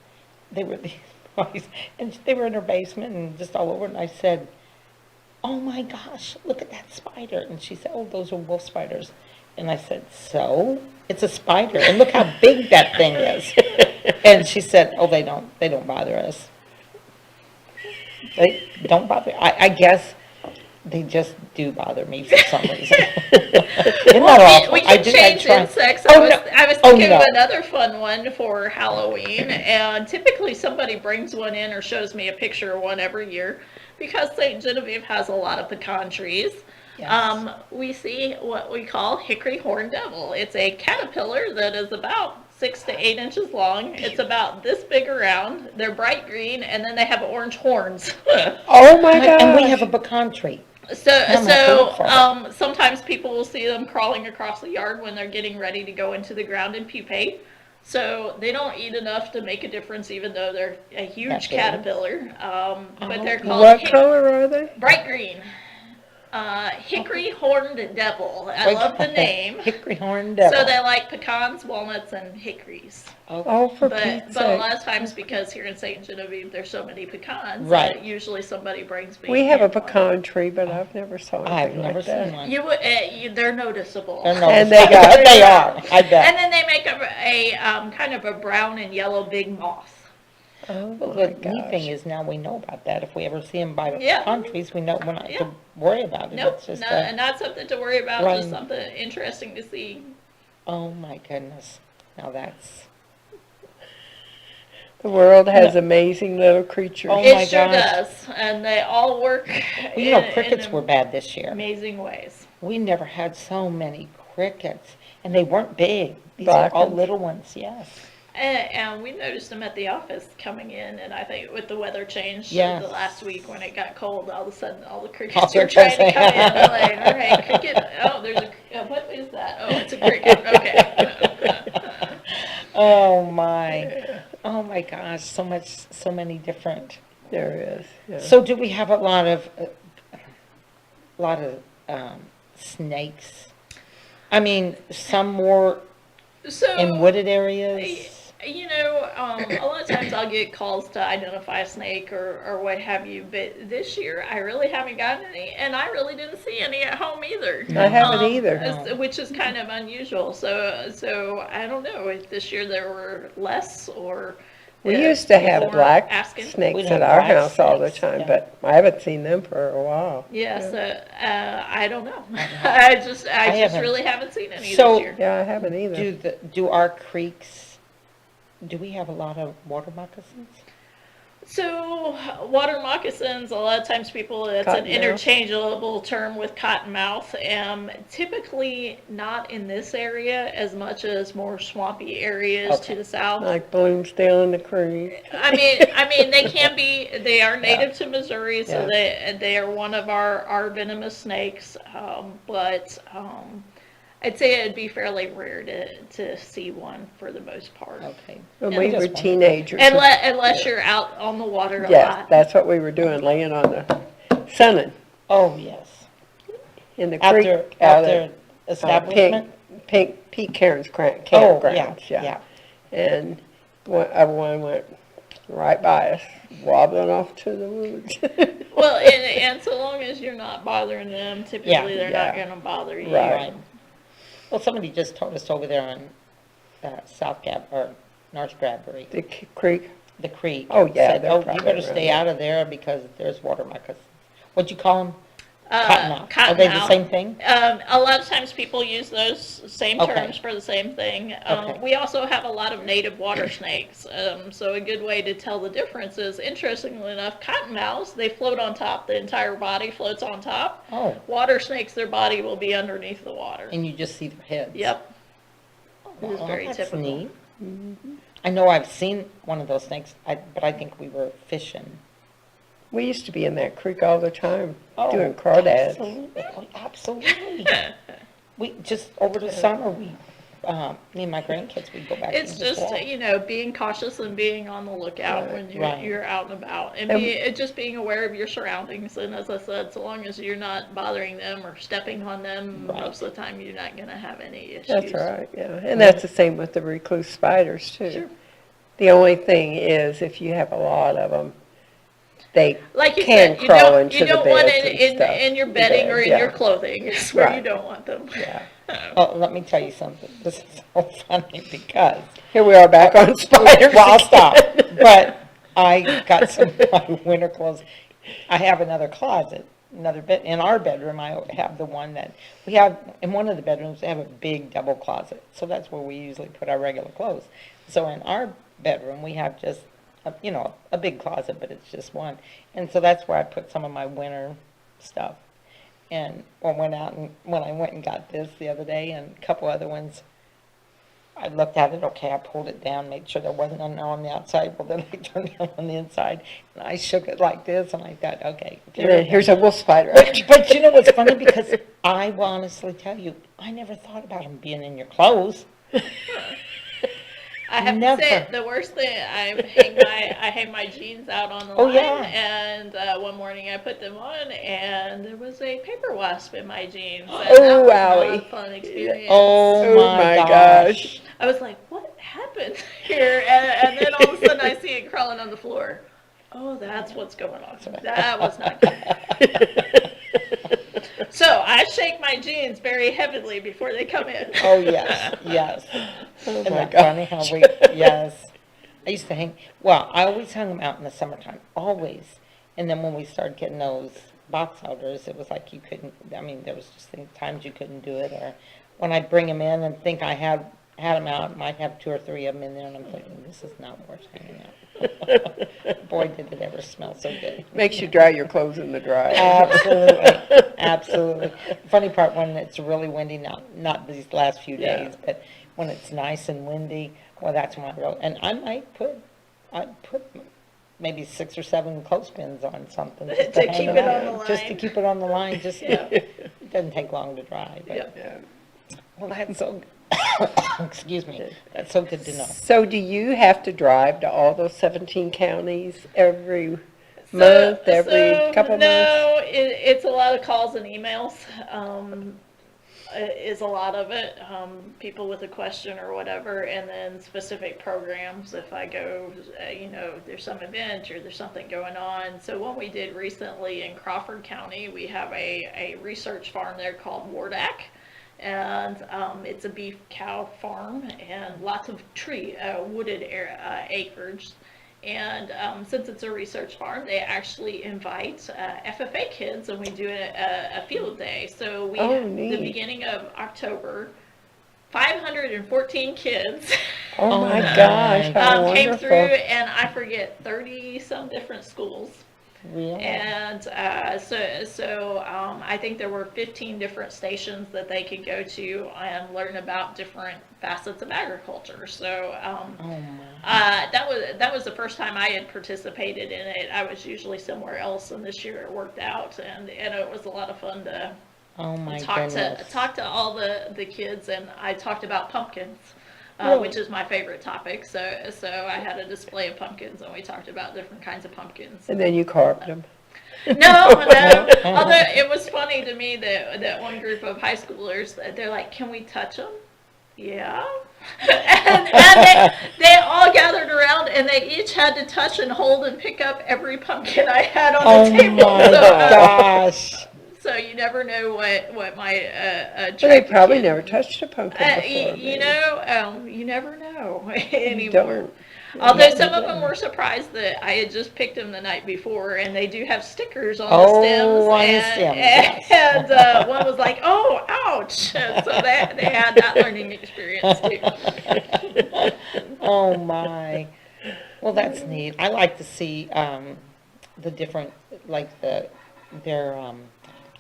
They were these boys, and they were in her basement and just all over. And I said, "Oh my gosh, look at that spider!" And she said, "Oh, those are wolf spiders." And I said, "So it's a spider, and look how big that thing is." And she said, "Oh, they don't bother us. They don't bother. I guess." They just do bother me for some reason. Isn't that awful? We I can do- I change try- insects. Oh, I was no. thinking Oh, of no. another fun one for Halloween, and typically somebody brings one in or shows me a picture of one every year because St. Genevieve has a lot of pecan trees. Yes. We see what we call hickory horn devil. It's a caterpillar that is about 6 to 8 inches long. It's about this big around. They're bright green, and then they have orange horns. Oh my gosh. And we have a pecan tree. So, I'm not gonna look for it. sometimes people will see them crawling across the yard when they're getting ready to go into the ground and pupate. So they don't eat enough to make a difference, even though they're a huge That's good. caterpillar. But they're called What color are they? bright green. Hickory Horned Devil. I love the name. Hickory Horn Devil. So they like pecans, walnuts, and hickories. Oh, for But Pete's a lot sake. of times, because here in St. Genevieve there's so many pecans, Right. usually somebody brings me. We have a one. pecan tree, but I've never saw I've anything never like that. seen one. They're noticeable. They're And noticeable. they got- They are, I bet. And then they make a kind of a brown and yellow big moth. Oh, Well, my the neat thing gosh. is now we know about that. If we ever see them by Yeah. pecan trees, we know we're not Yeah. to worry about it. Nope, It's just, not something to worry about, Right. just something interesting to see. oh my goodness. Now that's, The world has amazing little creatures. Oh my It sure gosh. does, and they all work well, you know, in crickets were bad this year. amazing ways. We never had so many crickets, and they weren't big. These Black are all ones? little ones, yes. And we noticed them at the office coming in, and I think with the weather change Yes. the last week when it got cold, all of a sudden all the All crickets the were trying to crickets. come in. I'm like, all right, cricket. Oh, there's what is that? Oh, it's a cricket. Okay. Oh my gosh, so many different. There is, yeah. So do we have a lot of snakes? I mean, some more So in wooded areas? You know, a lot of times I'll get calls to identify a snake or what have you, but this year I really haven't gotten any, and I really didn't see any at home either. I haven't either. Which is kind of unusual. So I don't know if this year there were less or. We if used to have people were black asking. snakes We'd at have our black house all the snakes, time, yeah. but I haven't seen them for a while. Yes, I don't know. I just haven't. really haven't seen any So- this year. Yeah, I haven't either. Do our creeks, do we have a lot of water moccasins? So, water moccasins, a lot of times people, it's an Cottonmouth. interchangeable term with cottonmouth. Typically not in this area as much as more swampy areas Okay. to the south. Like Bloomsdale in the Creek. I mean, they can be, they are native to Missouri, so they are one of our venomous snakes. But I'd say it'd be fairly rare to see one for the most part. Okay. When Yeah, we just were wondered. teenagers. Unless you're out on the water a Yes, lot. that's what we were doing, laying on the sunning Oh, yes. in the creek. After, out after at, establishment? Pete Cairns Oh, yeah, campgrounds, yeah. And one went right by us, wobbling off to the woods. Well, and so long as you're not bothering them, typically Yeah. they're not Yeah. gonna bother you. Right. Right. Well, somebody just told us over there on South Gab, or North Bradbury, The creek, the creek. Oh, yeah, said, they're oh, you probably better around stay there." out of there because there's water moccasins. What'd you call them? Cottonmouth. Are they the Cottonmouth. same thing? A lot of times people use those same Okay. terms for the same thing. Okay. We also have a lot of native water snakes. So a good way to tell the difference is, interestingly enough, cottonmouths, they float on top. The entire body floats on top. Oh, Water snakes, their body will be underneath the water. and you just see their heads? Yep. It is Well, very that's typical. neat. I know I've seen one of those snakes, but I think we were fishing. we used to be in that creek all the time, Oh, doing crawdads. Absolutely, absolutely. We, just over the summer, me and my grandkids, we'd go back and It's just, walk. being cautious and being on the lookout Right. when Right. you're out and about. And just being aware of your surroundings. And as I said, so long as you're not bothering them or stepping on them, Right. most of the time you're not gonna have any issues. That's right, yeah. And that's the same with the recluse spiders, too. Sure. The only thing is, if you have a lot of them, they Like you can said, you crawl don't, into you the don't want beds it and stuff. in your The bedding bed, or in yeah. your clothing. It's where you Right. don't want them. Yeah. Oh, let me tell you something. This is so funny because, Here we are back on spiders. well, I'll stop. again. But I got some of my winter clothes. I have another closet, another bed. In our bedroom, I have the one that we have, in one of the bedrooms, they have a big double closet. So that's where we usually put our regular clothes. So in our bedroom, we have just, a big closet, but it's just one. And so that's where I put some of my winter stuff. And when I went and got this the other day and a couple other ones, I looked at it, okay, I pulled it down, made sure there wasn't none on the outside. Well, then I turned it on the inside and I shook it like this and I thought, okay. And then here's a wolf spider. But you know what's funny? Because I will honestly tell you, I never thought about them being in your clothes. I have Never. to say, the worst thing, I hang my jeans out on the Oh, line, yeah. and one morning I put them on, and there was a paper wasp in my jeans. And Oh, that was not a wowie. fun experience. Oh Oh my my gosh. I was like, what happened here? And then all of a sudden I see it crawling on the floor. Oh, that's what's going on. That was not good. So I shake my jeans very heavily before they come in. Oh, yes, yes. Oh Isn't my that funny how gosh. we, yes. I used to hang, well, I always hung them out in the summertime, always. And then when we started getting those box elders, it was like you couldn't, I mean, there was just times you couldn't do it. Or when I'd bring them in and think I had them out, might have 2 or 3 of them in there, and I'm thinking, this is not worth hanging out. Boy, did it ever smell so good. Makes you dry your clothes in the dryer. Absolutely, absolutely. Funny part, when it's really windy, not these last few Yeah. days, but when it's nice and windy, well, that's when I really, and I'd put maybe 6 or 7 clothespins on something. Just To hang keep it it out, on the Just to line. keep it on the line, just, Yeah. it doesn't take long to dry, but, Yep. Yeah. well, that's so, excuse me, that's so good to know. So do you have to drive to all those 17 counties every month, every couple months? No, it's a lot of calls and emails. Is a lot of it. People with a question or whatever, and then specific programs. If I go, there's some event or there's something going on. So what we did recently in Crawford County, we have a research farm there called Wardak. And it's a beef cow farm and lots of wooded acres. And since it's a research farm, they actually invite FFA kids, and we do a field day. So we, Oh, the neat. beginning of October, 514 kids Oh my my gosh, how came wonderful. through, and I forget 30 some different schools. Really? And so I think there were 15 different stations that they could go to and learn about different facets of agriculture. So Oh, my. that was the first time I had participated in it. I was usually somewhere else, and this year it worked out, and it was a lot of fun to Oh, my talk goodness. to all the kids, and I talked about pumpkins. Really? Which is my favorite topic. So I had a display of pumpkins, and we talked about different kinds of pumpkins. And then you carved them. No. Although it was funny to me that one group of high schoolers, they're like, "Can we touch them?" Yeah. and they all gathered around, and they each had to touch and hold and pick up every pumpkin I had on Oh, the table. my So, gosh. so you never know what my But they probably kid- never touched a pumpkin before. you never know anymore. Don't. Although Yeah, some they of them didn't. were surprised that I had just picked them the night before, and they do have stickers on Oh, the stems. on the and stems, yes. and one was like, "Oh, ouch!" So they had that learning experience too. Oh, my. Well, that's neat. I like to see the different, like their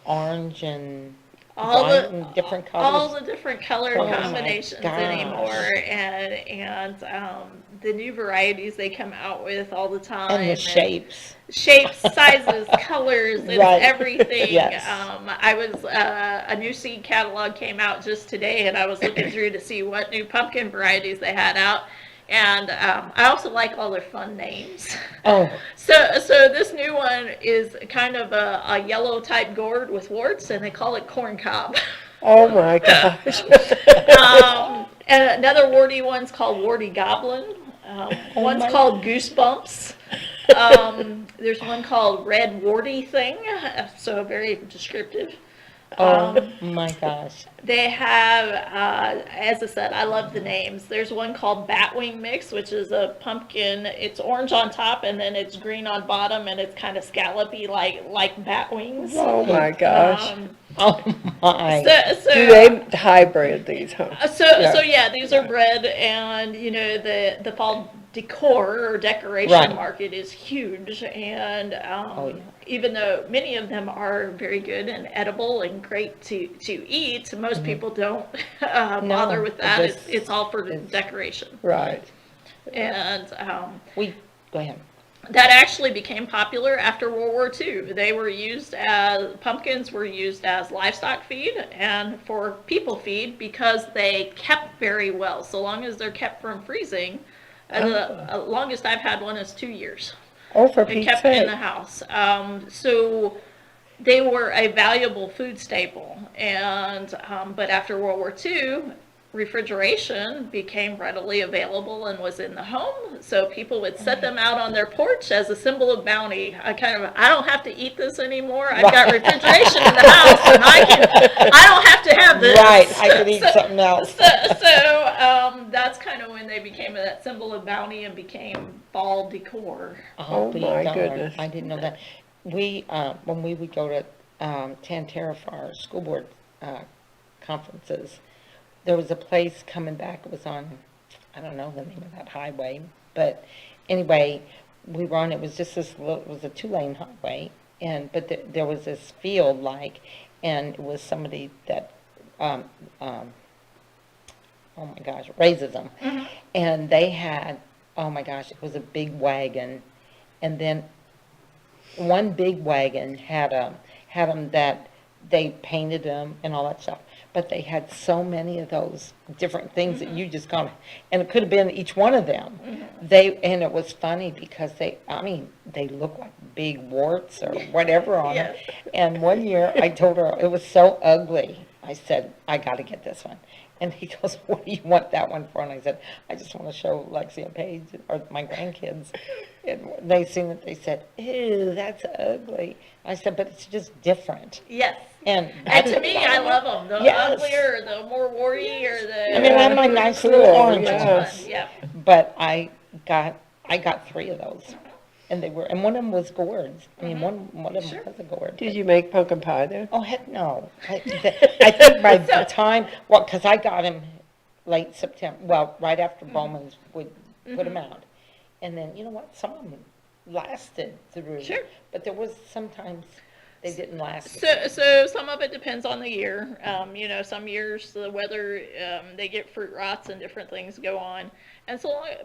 orange and All white the and different all colors. the different color Oh my combinations gosh. anymore, and the new varieties they come out with all the time, And the shapes. shapes, sizes, colors, it's Right. everything. Yes. I was a new seed catalog came out just today, and I was looking through to see what new pumpkin varieties they had out. And I also like all their fun names. Oh, So this new one is kind of a yellow type gourd with warts, and they call it corn cob. Oh my gosh. And another warty one's called warty goblin. One's my- called goosebumps. There's one called red warty thing, so very descriptive. oh, my gosh. They have, as I said, I love the names. There's one called Batwing Mix, which is a pumpkin. It's orange on top, and then it's green on bottom, and it's kind of scallopy like bat wings. Oh my gosh. Oh, my. Do they hybrid these, huh? So yeah, these are bred, and the fall decor or decoration Right. market is huge, and Oh, yeah. even though many of them are very good and edible and great to eat, most people don't bother with that. Mm-hmm. It's all for it's- decoration, Right. and Go ahead. that actually became popular after World War II. Pumpkins were used as livestock feed and for people feed because they kept very well. So long as they're kept from freezing, the longest I've had one is 2 years. Oh, for They Pete's kept in sake. the house. So they were a valuable food staple. And but after World War II, refrigeration became readily available and was in the home. So people would set them out on their porch as a symbol of bounty. I don't have to eat this anymore. I've got refrigeration in the house, and I don't have to have this. Right, I could eat something else. So that's kind of when they became that symbol of bounty and became fall decor. Oh, be my darned. goodness. I didn't know that. We, when we would go to Tantera for our school board conferences, there was a place coming back, it was on, I don't know the name of that highway, but anyway, we were on, it was just this little, it was a 2-lane highway, but there was this field and it was somebody that, oh my gosh, raises them. And they had, oh my gosh, it was a big wagon, and then one big wagon had them that they painted them and all that stuff. But they had so many of those different things that you just got, and it could have been each one of them. And it was funny because they look like big warts or whatever on them. Yes. And one year I told her it was so ugly. I said, I got to get this one. And he goes, what do you want that one for? And I said, I just want to show Lexi and Paige or my grandkids. And they seen it, they said, ew, that's ugly. I said, but it's just different. Yes. And To me, I love them. The Yes. uglier, the more warty, or the. I mean, I have my nice little Cool, orange yes. ones. Yeah. But I got 3 of those. And one of them was gourds. I mean, one of them Sure. was a gourd. Did you make pumpkin pie there? Oh, heck no. I think by the time, because I got him late September, well, right after Bowman's would put them out. And then, you know what, some of them lasted through. Sure. But there was sometimes they didn't last. So some of it depends on the year. Some years the weather, they get fruit rots and different things go on. And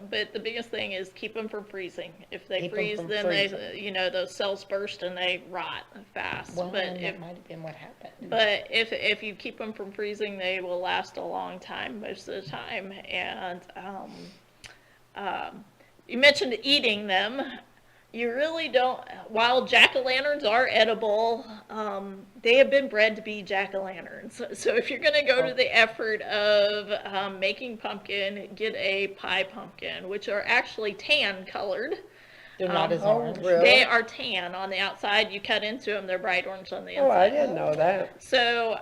but the biggest thing is keep them from freezing. If they Keep 'em freeze, from then freezing. those cells burst and they rot fast. Well, But and if that might have been what happened. But if you keep them from freezing, they will last a long time most of the time. And you mentioned eating them. You really don't. While jack-o'-lanterns are edible, they have been bred to be jack-o'-lanterns. So if you're going to go to the effort of making pumpkin, get a pie pumpkin, which are actually tan colored. They're not as orange. really? They are tan on the outside. You cut into them, they're bright orange on the inside. Oh, I didn't know that. So,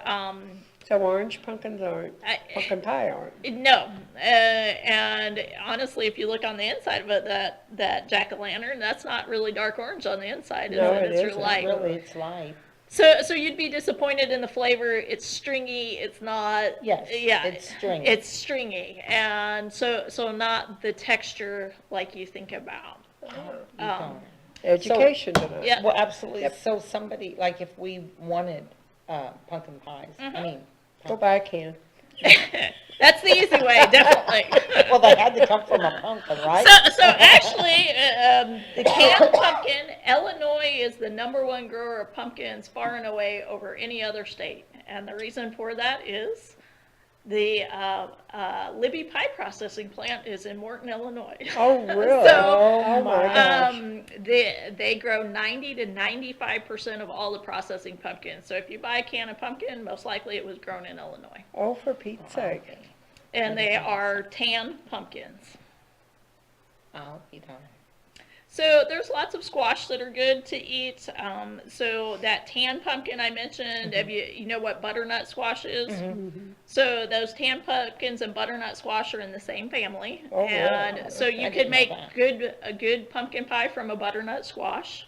So orange pumpkins aren't, pumpkin pie aren't. no, and honestly, if you look on the inside of it, that jack-o'-lantern, that's not really dark orange on the inside, is No, it? it It's isn't. light. Really, it's light. So you'd be disappointed in the flavor. It's stringy. It's not. Yes, Yeah. it's stringy. It's stringy, and so not the texture like you think about. You Um, don't. Education tonight. Yeah. Well, absolutely. Yep. So somebody, like if we wanted pumpkin pies, Mm-hmm. I mean, Go buy a can. That's the easy way, definitely. well, they had to come from a pumpkin, right? So actually, the canned pumpkin, Illinois is the #1 grower of pumpkins far and away over any other state. And the reason for that is the Libby Pie Processing Plant is in Morton, Illinois. Oh, really? So, Oh, my gosh. They grow 90 to 95% of all the processing pumpkins. So if you buy a can of pumpkin, most likely it was grown in Illinois. Oh, for Pete's sake. And they are tan pumpkins. I'll eat on it. So there's lots of squash that are good to eat. So that tan pumpkin I mentioned, have you know what butternut squash is? So those tan pumpkins and butternut squash are in the same family. Oh, really? And so you I could didn't know make that. a good pumpkin pie from a butternut squash.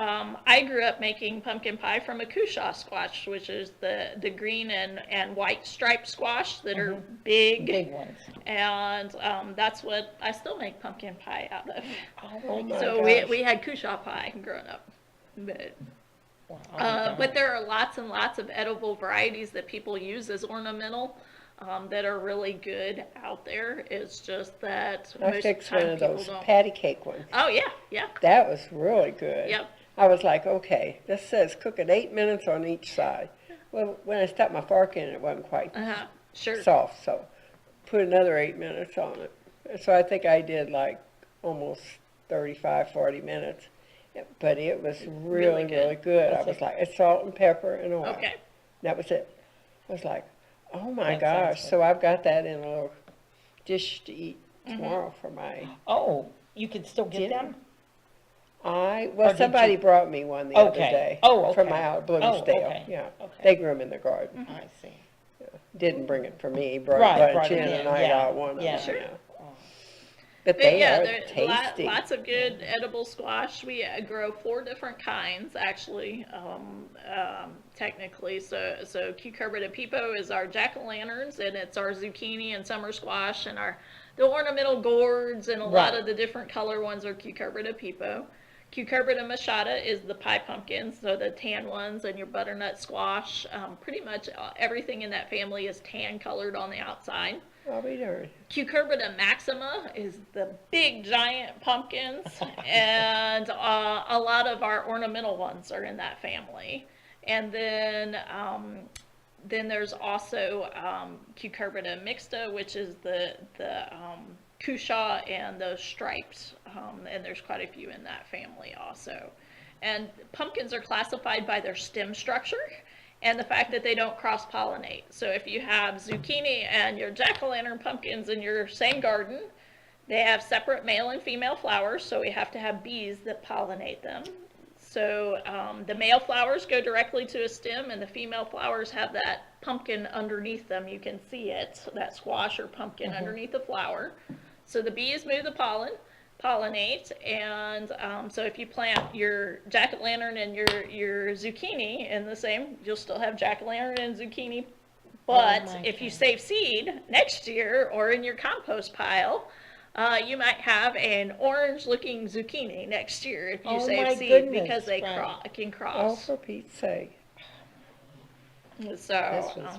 I grew up making pumpkin pie from a cushaw squash, which is the green and white striped squash that are big. Big ones. And that's what I still make pumpkin pie out of. Oh, my So gosh. we had cushaw pie growing up. But, Well, I'll eat on but it. there are lots and lots of edible varieties that people use as ornamental. that are really good out there. It's just that I most of the fixed one time of people those don't. patty cake ones. Oh, yeah, yeah, That was really good. yep. I was like, okay, this says cook it 8 minutes on each side. Well, when I stuck my fork in, it wasn't quite Uh-huh, sure. soft, so put another 8 minutes on it. So I think I did like almost 35, 40 minutes. But it was really, good. really good. I was like, it's salt and pepper and oil. Okay. That was it. I was like, oh my That sounds gosh. good. So I've got that in a little dish to eat Mm-hmm. tomorrow for my Oh, you can still get dinner. them? Well, Or did somebody you- brought me one the other Okay. day. Oh, From okay. my out Oh, Bloomsdale. okay. Yeah. Okay. They grew them in their garden. I see. Didn't bring it for me. Brought Right, a bunch brought it in in, and I yeah, got one of yeah. them. Sure. Yeah. Oh. But But they yeah, are there tasty. lots of good edible squash. We grow 4 different kinds, actually, technically. So cucurbita pepo is our jack-o'-lanterns, and it's our zucchini and summer squash, and the ornamental gourds, and a lot Right. of the different color ones are cucurbita pepo. Cucurbita machata is the pie pumpkins, so the tan ones, and your butternut squash. Pretty much everything in that family is tan colored on the outside. I'll be darned. Cucurbita maxima is the big giant pumpkins, and a lot of our ornamental ones are in that family. And then there's also Cucurbita mixta, which is the cushaw and those stripes, and there's quite a few in that family also. And pumpkins are classified by their stem structure and the fact that they don't cross-pollinate. So if you have zucchini and your jack-o'-lantern pumpkins in your same garden, they have separate male and female flowers, so we have to have bees that pollinate them. So the male flowers go directly to a stem, and the female flowers have that pumpkin underneath them. You can see it, that squash or pumpkin underneath the flower. So the bees move the pollinate, and so if you plant your jack-o'-lantern and your zucchini in the same, you'll still have jack-o'-lantern and zucchini. But my if you God. save seed next year or in your compost pile, you might have an orange-looking zucchini next year if you Oh save my seed, goodness, because they right. can Oh, cross. for Pete's sake. So This was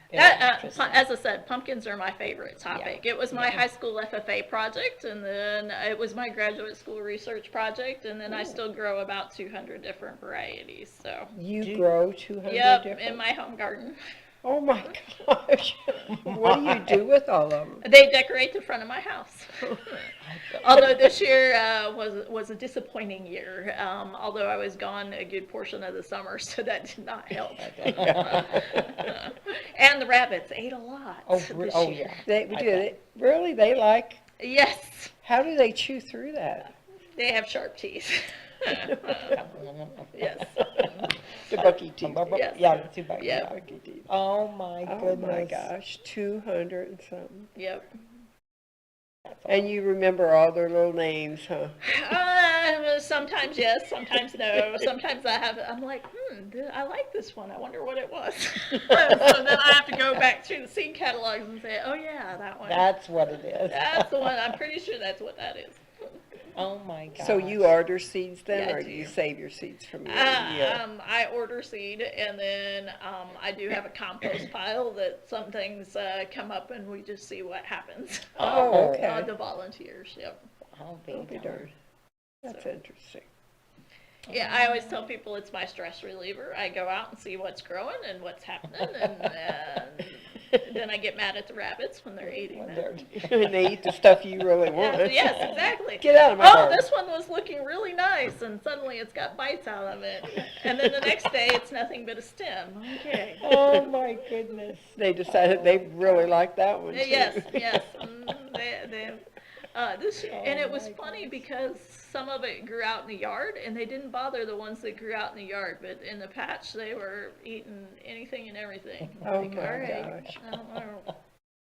very that, interesting. as I said, pumpkins are my favorite topic. It was my high school FFA project, and then it was my graduate school research project, and then I still grow about 200 different varieties. So, You grow 200 yep, different? in my home garden. Oh my gosh. What do you do with all of them? They decorate the front of my house. Although this year was a disappointing year. Although I was gone a good portion of the summer, so that did not help. And the rabbits ate a lot. Oh, this oh year. yeah. We do it. Really? They like, Yes, how do they chew through that? they have sharp teeth. Yes. The bucky teeth. Yes. Yeah, the 2 bucks. Yeah. Yeah. Bucky teeth. Oh my Oh goodness. my gosh, 200 and something. Yep. That's all. And you remember all their little names, huh? Sometimes yes, sometimes no. Sometimes I'm like, I like this one. I wonder what it was. So then I have to go back through the seed catalogs and say, oh yeah, that one. That's what it is. That's the one. I'm pretty sure that's what that is. Oh my god. So you order seeds then, Yeah, I or do you do. save your seeds from year to year? I order seed, and then I do have a compost pile that some things come up, and we just see what happens. Oh, okay. The volunteers, yep. I'll I'll be be darned. darned. That's So. interesting. Yeah, I always tell people it's my stress reliever. I go out and see what's growing and what's happening, and then I get mad at the rabbits when they're eating When it. And they eat the stuff you really want. Yes, exactly. Get out of my Oh, garden. this one was looking really nice, and suddenly it's got bites out of it. And then the next day, it's nothing but a stem. Okay. Oh my goodness. They decided they really liked that one too. Yes, yes. This and it was my funny because some of it grew out in the yard, and they didn't bother the ones that grew out in the yard. But in the patch, they were eating anything and everything. Oh Like, my all right, gosh. I don't know.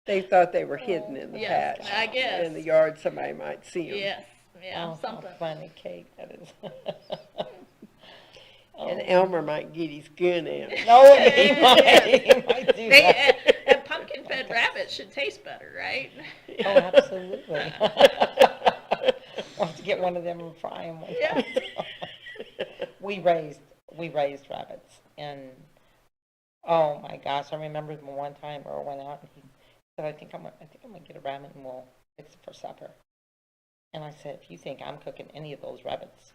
They thought they were hidden in the Yes, patch. I guess. In the yard, somebody might see them. Yes, yeah, Oh, something. how funny, Kate, that is. And Elmer might get his gun out. No, he might do They, that. and pumpkin-fed rabbits should taste better, right? Oh, absolutely. We'll have to get one of them and fry them. Yeah. We raised rabbits, and Oh my gosh, I remember one time Earl went out and he said, I think I'm gonna get a rabbit and we'll fix it for supper. And I said, if you think I'm cooking any of those rabbits,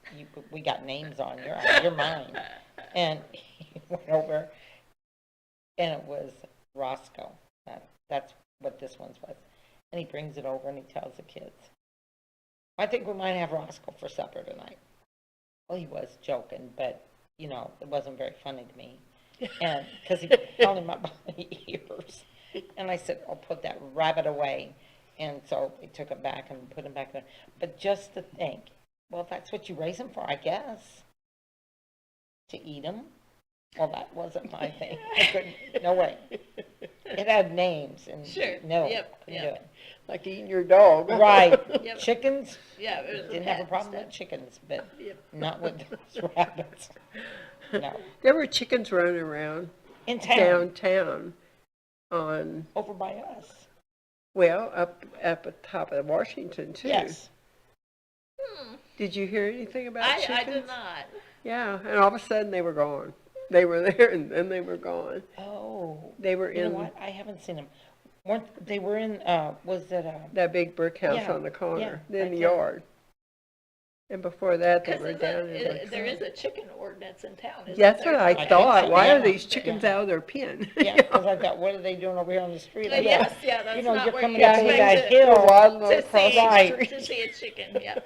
we got names on, you're mine. And he went over and it was Roscoe. That's what this one's was. And he brings it over and he tells the kids, I think we might have Roscoe for supper tonight. Well, he was joking, but, you know, it wasn't very funny to me. And, because he held him up by the ears. And I said, I'll put that rabbit away. And so we took him back and put him back there. But just to think, well, that's what you raise him for, I guess. To eat him? Well, that wasn't my thing. I couldn't, no way. It had names and Sure. no, Yep, couldn't yep. do it. Like eating your dog. Right. Yep. Chickens, Yeah, it was didn't have a pet problem stuff. with chickens, but Yep. not with those rabbits. No. There were chickens running around In town, downtown on, over by us. well, up at the top of Washington too. Yes. Did you hear anything about chickens? I did not. Yeah, and all of a sudden they were gone. They were there and then they were gone. Oh. They were You know in what? I haven't seen them. Weren't, they were in, was it, that big brick house Yeah, on the corner, yeah, in the right there. yard. And before that, they Because were down in the. there is a chicken ordinance in town, isn't That's there? what I think thought. so, Why are yeah. these chickens out of their pen? yeah, because I thought, what are they doing over here on the street? I Yes, thought, yeah, that's you know, not you're where coming you up over that expect hill. Waddling to across see, the Right. to see a chicken, yeah.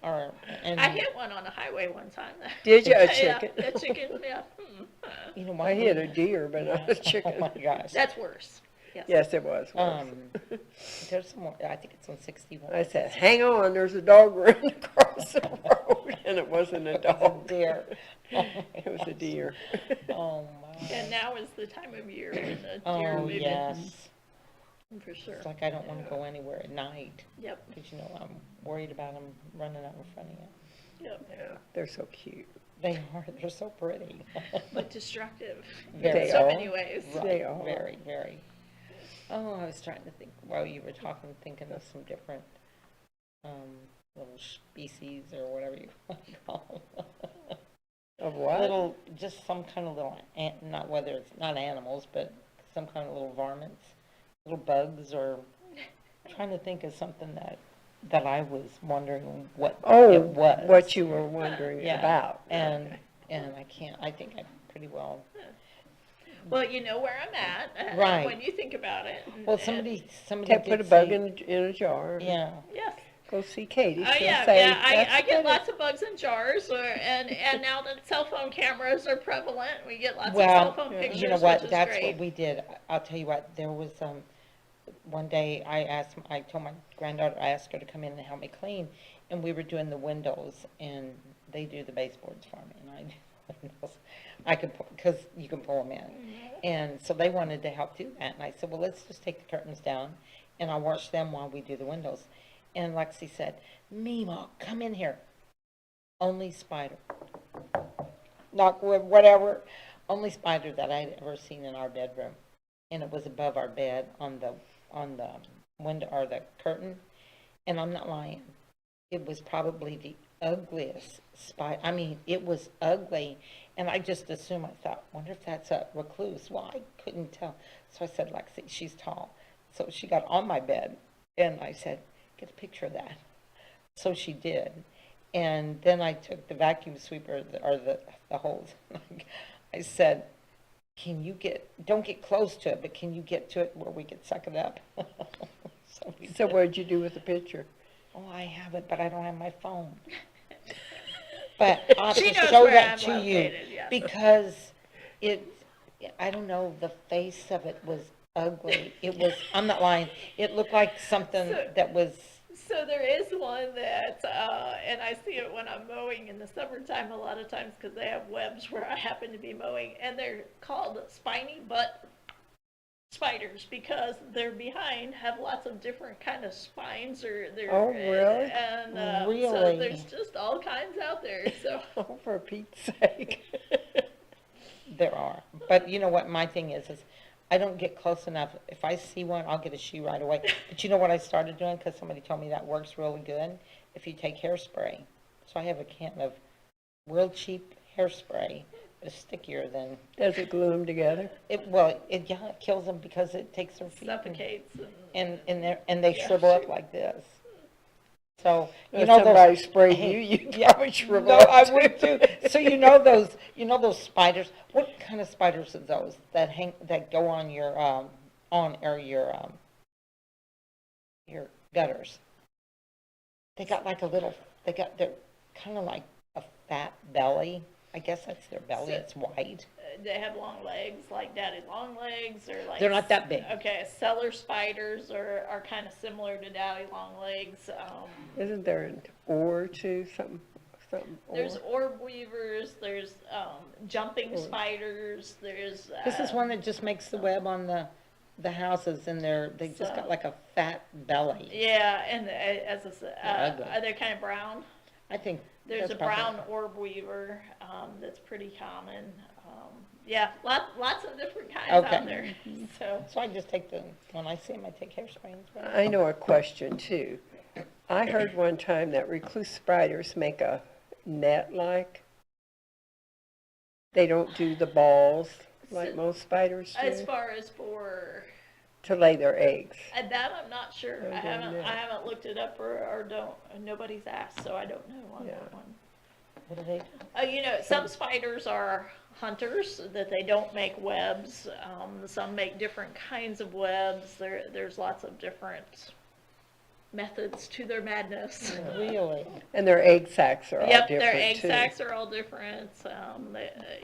Or, and, I hit one on the highway one time. Did you? A Yeah, chicken? a chicken, yeah. you know what? I hit a deer, but not a Oh chicken. my gosh. That's worse. Yes. Yes, it was. worse. There's some more, I think it's on 61. I said, hang on, there's a dog running across the road. And it wasn't a It was a dog. deer. Oh my It was a deer. Oh my. And now is the time of year when the deer Oh, move in, yes. for sure. It's like I don't want to go anywhere at night, Yep, because, you know, I'm worried about them running out in front of you. yep. Yeah, they're so cute. They are, they're so pretty. But destructive Very. in so are. many ways. Right, They are. very, very. Oh, I was trying to think, while you were talking, thinking of some different, little species or whatever you want to call them. Of what? Little, just some kind of little, not whether it's not animals, but some kind of little varmints, little bugs, or trying to think of something that I was wondering what Oh, it was. what you were wondering Yeah, about. And, Okay. and I think I pretty well, Well, you know where I'm at, Right. when you think about it. well, and- somebody Can't did put a bug say- in a jar. Yeah, Yes. Go see Katie. Oh, She'll yeah, say, yeah, I "That's get good." lots of bugs in jars, and now that cell phone cameras are prevalent, we get lots of Well, cell phone pictures, you know what, which is that's great. what we did. I'll tell you what, there was, one day I told my granddaughter, I asked her to come in and help me clean, and we were doing the windows, and they do the baseboards for me, and I do the windows. I could, because you can pull them in. And so they wanted to help do that, and I said, well, let's just take the curtains down, and I'll wash them while we do the windows. And Lexi said, Mima, come in here. Only spider. Knockwood, whatever. Only spider that I'd ever seen in our bedroom. And it was above our bed on the window, or the curtain. And I'm not lying. It was probably the ugliest spider. I mean, it was ugly. And I just assumed, I thought, wonder if that's a recluse. Well, I couldn't tell. So I said, Lexi, she's tall. So she got on my bed. And I said, get a picture of that. So she did. And then I took the vacuum sweeper, or the hose. I said, don't get close to it, but can you get to it where we could suck it up? So we So did. what'd you do with the picture? Oh, I have it, but I don't have my phone. But I'll have She to knows show where that I'm to you, located, yes. because I don't know, the face of it was ugly. It was, I'm not lying, it looked like something So- that was, So there is one that, and I see it when I'm mowing in the summertime a lot of times because they have webs where I happen to be mowing, and they're called spiny butt spiders because they're behind have lots of different kind of spines, or they're Oh, really? and so Really? there's just all kinds out there. So Oh, for Pete's sake. there are. But you know what, my thing is I don't get close enough. If I see one, I'll get a shoo right away. But you know what I started doing, because somebody told me that works really good? If you take hairspray. So I have a can of real cheap hairspray is stickier than, Does it glue them together? yeah, it kills them because it takes their feet Suffocates and they shrivel up like this. So, you If know those. somebody sprayed hey, you, you'd yeah, probably shrivel no, up I too. would too. So you know those spiders, what kind of spiders are those that go on your, your gutters? They got like they're kind of like a fat belly. I guess that's their belly, So- it's white. they have long legs, like daddy long legs, or like. They're not that big. Okay, cellar spiders are kind of similar to daddy long legs. Isn't there an oar too, something There's oar? orb weavers, there's jumping spiders, there's. This is one that just makes the web on the houses and they just So- got like a fat belly. Yeah, and as I said, Yeah, ugly. are they kind of brown? I think There's that's a probably- brown orb weaver that's pretty common. Yeah, lots of different kinds Okay. out there. So So I just when I see them, I take hairspray and spray. I know a question too. I heard one time that recluse spiders make a net like. They don't do the balls like So- most spiders as do far as for to lay their eggs. that, I'm not sure. I don't know. I haven't looked it up or don't. Nobody's asked, so I don't know on Yeah. that one. What do they do? You know, some spiders are hunters, that they don't make webs. Some make different kinds of webs. There's lots of different methods to their madness. Really? And their egg sacs are all Yep, different their egg too. sacs are all different.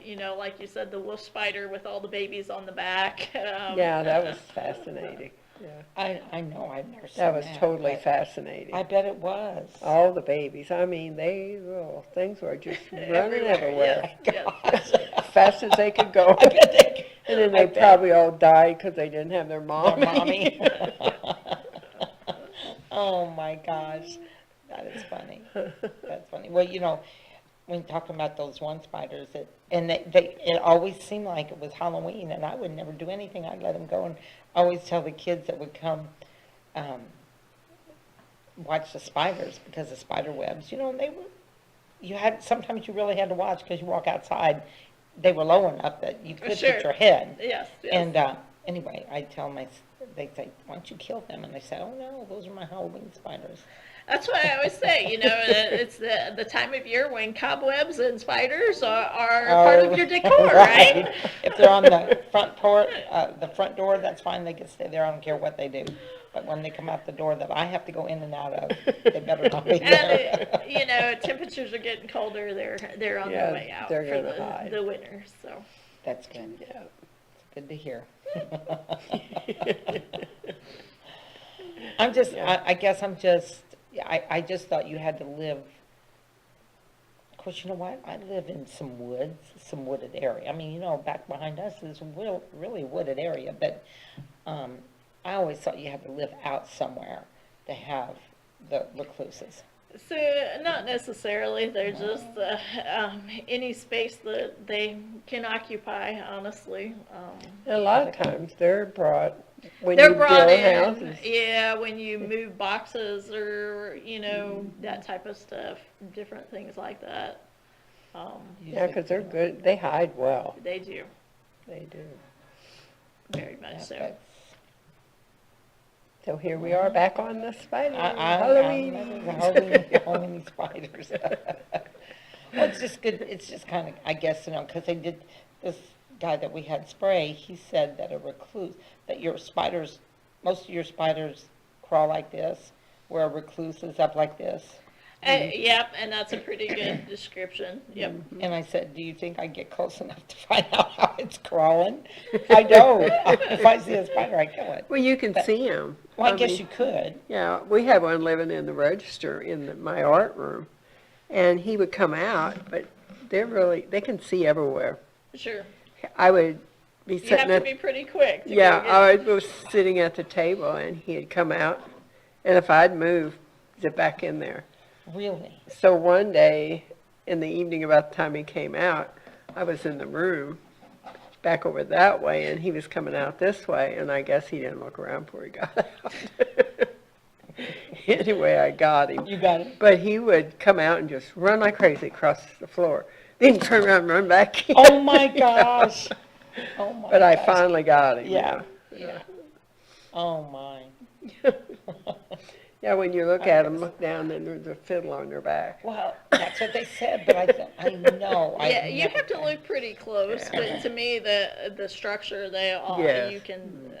You know, like you said, the wolf spider with all the babies on the back. Yeah, that was fascinating. Yeah, I know, I've never seen that was totally but fascinating. I bet it was. All the babies. I mean, things were just running everywhere. Yeah. As fast as they could go. I bet they. And then I they bet. probably all died because they didn't have their Their mommy. mommy. Oh my gosh, that is funny. That's funny. Well, you know, when talking about those one spiders, it always seemed like it was Halloween, and I would never do anything. I'd let them go, and always tell the kids that would come, watch the spiders because the spider webs. You know, sometimes you really had to watch because you walk outside, they were low enough that you could Sure. put your head. Yes, yes. And anyway, I tell they say, why don't you kill them? And I say, oh no, those are my Halloween spiders. That's what I always say, you know, it's the time of year when cobwebs and spiders are part of your decor, right? If they're on the front door, that's fine, they can stay there, I don't care what they do. But when they come out the door that I have to go in and out of, they better not be there. And, you know, temperatures are getting colder, they're on Yeah, their way out they're for gonna hide. the winter, so. That's good, Yeah. good to hear. I guess I just thought you had to live, of course, you know what, I live in some wooded area. I mean, you know, back behind us is a really wooded area, but, I always thought you had to live out somewhere to have the recluses. So, not necessarily, they're just, any space that they can occupy, honestly. A lot of times they're brought when They're you brought build in, houses. yeah, when you move boxes or, you know, that type of stuff, different things like that. Yeah, because they're good. They hide well. They do, They do. very much so. That's- So here we are back on the spider. Halloween. Halloween. Halloween spiders. Well, it's just good, it's just kind of, I guess, you know, because this guy that we had spray, he said that that your spiders, most of your spiders crawl like this, where a recluse is up like this. Yep, and that's a pretty good description, yep. And I said, do you think I get close enough to find out how it's crawling? I know, if I see a spider, I kill it. Well, you can see them. Well, I guess you could. Yeah, we had one living in the register in my art room, and he would come out, but they can see everywhere. Sure. I would be You have sitting to at, be pretty quick to go yeah, get- I was sitting at the table, and he'd come out, and if I'd move, zip back in there. Really? So one day, in the evening about the time he came out, I was in the room, back over that way, and he was coming out this way, and I guess he didn't look around before he got out. Anyway, I got him. You got it? But he would come out and just run like crazy across the floor. then turn around and run back in. Oh, my gosh. Oh, my But I gosh. finally got him. Yeah, yeah. Oh, my. Yeah, when you look at them, look down, and there's a fiddle on their back. Well, that's what they said, but I know. Yeah, I've you never have to done- look pretty close, but to me, the structure, they all, Yes. you can,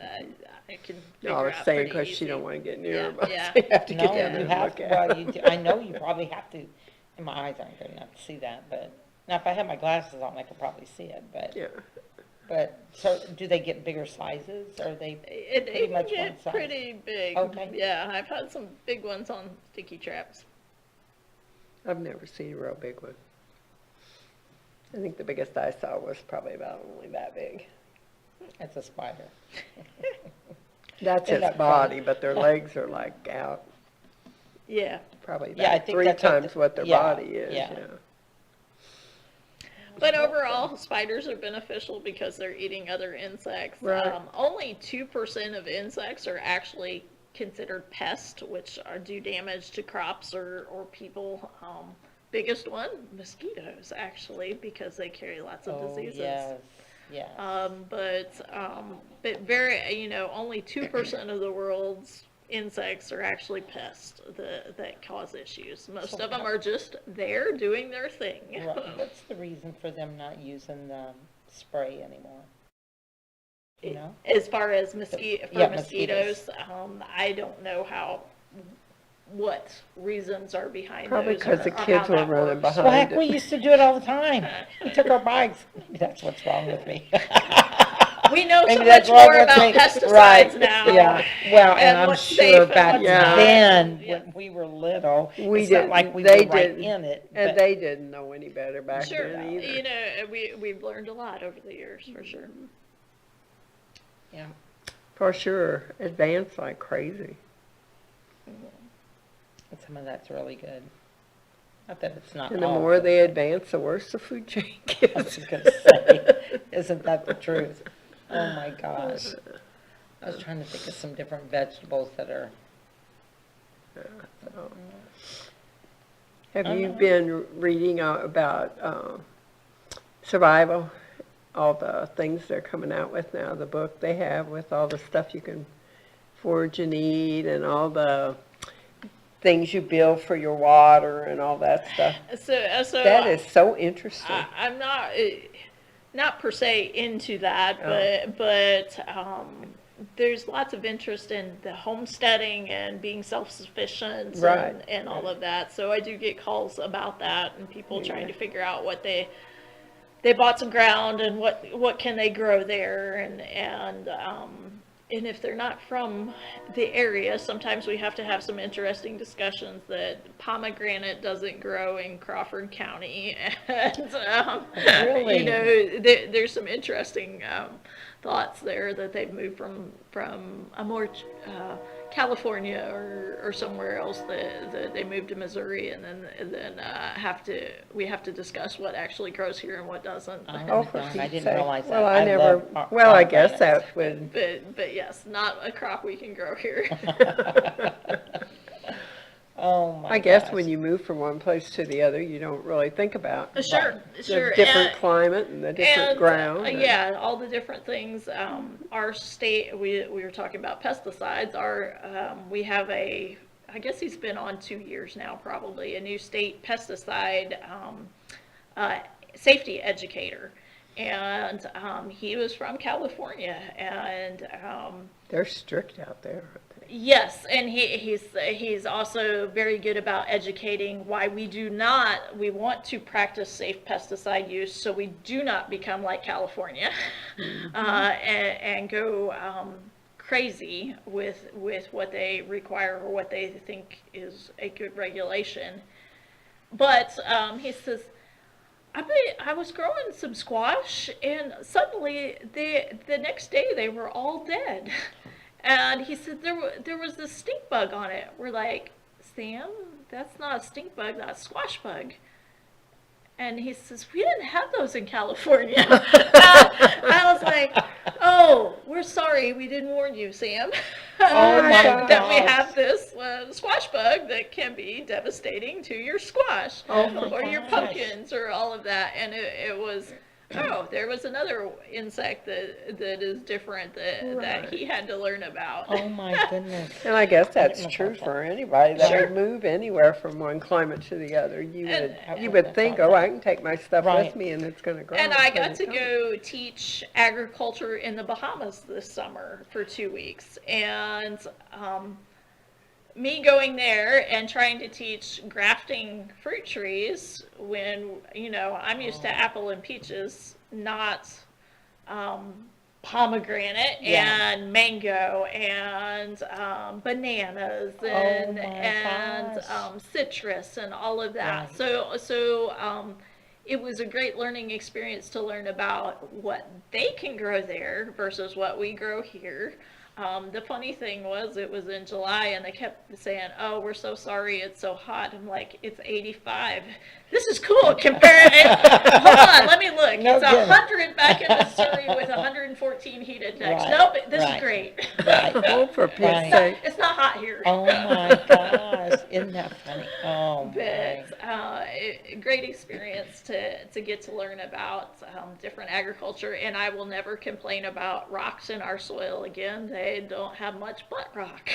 I can No, figure I was out saying pretty because she easy. don't want to get near Yeah, them, but yeah. you have to get No, down there you and have, look at well, them. you do, I know you probably have to, and my eyes aren't good enough to see that, but, now if I had my glasses on, I could probably see it, Yeah. but, so, do they get bigger sizes, or they, It Pretty can much one get size. pretty big. Okay. Yeah, I've had some big ones on sticky traps. I've never seen a real big one. I think the biggest I saw was probably about only that big. it's a spider. That's Isn't its that body, funny? but their legs are like out, Yeah. probably Yeah, I about think 3 that's what times the- what their yeah, body is, yeah. yeah. But overall, spiders are beneficial because they're eating other insects. Right. Only 2% of insects are actually considered pests, which do damage to crops or people. Biggest one, mosquitoes, actually, because they carry lots of Oh, diseases. yes, yes. But very, only 2% of the world's insects are actually pests that cause issues. Most So of them how- are just there doing their thing. Right, what's the reason for them not using the spray anymore? You know? As far as Yeah, mosquitoes, I don't know what reasons are behind Probably those because the or how kids were that running works. Well, heck, behind we it. used to do it all the time. We took our bikes. Maybe that's what's wrong with me. We know so Maybe much that's wrong more with about me. pesticides Right. now. Yeah, well, and And I'm what's sure safe and back what's not. then, Yeah. when we were little, We it's not didn't- like we they were right didn't. in it. And but- they didn't know any better back Sure, then either. we've learned a lot over the years, for sure. Yeah. For sure, advanced like crazy. And some of that's really good. Not that it's not And the all, more but- they advance, the worse the food chain I gets. was gonna say, isn't that the truth? Oh my gosh. I was trying to think of some different vegetables that are, Have you been reading about survival? All the things they're coming out with now, the book they have with all the stuff you can forage and eat and all the things you build for your water and all that stuff. So That is so interesting. I'm not per se into that, Oh. but there's lots of interest in the homesteading and being self-sufficient Right. and all of that. So I do get calls about that and people trying to figure out what they bought some ground and what can they grow there and if they're not from the area, sometimes we have to have some interesting discussions that pomegranate doesn't grow in Crawford County. And, Really? there's some interesting thoughts there that they've moved from a more California or somewhere else that they moved to Missouri and then we have to discuss what actually grows here and what doesn't. Oh, for I Pete's didn't sake. realize that. Well, I never, love par- well, I guess pomegranates. that would, But yes, not a crop we can grow here. Oh my I guess gosh. when you move from one place to the other, you don't really think about Sure, sure. the different and- climate and the different and, ground. and- yeah, all the different things. Our state, we were talking about pesticides. We have I guess he's been on 2 years now, probably, a new state pesticide safety educator. And he was from California. And They're strict out there, aren't they? yes, and he's also very good about educating why we want to practice safe pesticide use so we do not become like California and go crazy with what they require or what they think is a good regulation. But he says, I was growing some squash and suddenly the next day they were all dead. And he said there was this stink bug on it. We're like, Sam, that's not a stink bug, that's a squash bug. And he says, we didn't have those in California. I was like, oh, we're sorry, we didn't warn you, Sam. Oh my that we gosh. have this squash bug that can be devastating to your squash Oh my or your gosh. pumpkins or all of that. And it was, oh, there was another insect that is different that he had to learn about. Oh my goodness. And I guess that's know true about that. for anybody that Sure. would move anywhere from one climate to the other. You And- would think, oh, I can take my stuff Right. with me and it's gonna grow. And I but got it to don't. go teach agriculture in the Bahamas this summer for 2 weeks. And me going there and trying to teach grafting fruit trees when, I'm used to apple and peaches, not pomegranate Yeah. and mango and bananas Oh and my gosh. citrus and all of that. Right. So it was a great learning experience to learn about what they can grow there versus what we grow here. The funny thing was, it was in July, and they kept saying, "Oh, we're so sorry, it's so hot." I'm like, "It's 85. This is cool." Compare it. Hold on, let me look. No It's kidding. 100 back in Missouri with 114 heat index. Right, Nope, this right. is great. Right. Oh, for Pete's Right. sake. It's not hot here. Oh my gosh, isn't that funny? Oh my. But great experience to get to learn about different agriculture, and I will never complain about rocks in our soil again. They don't have much but rock.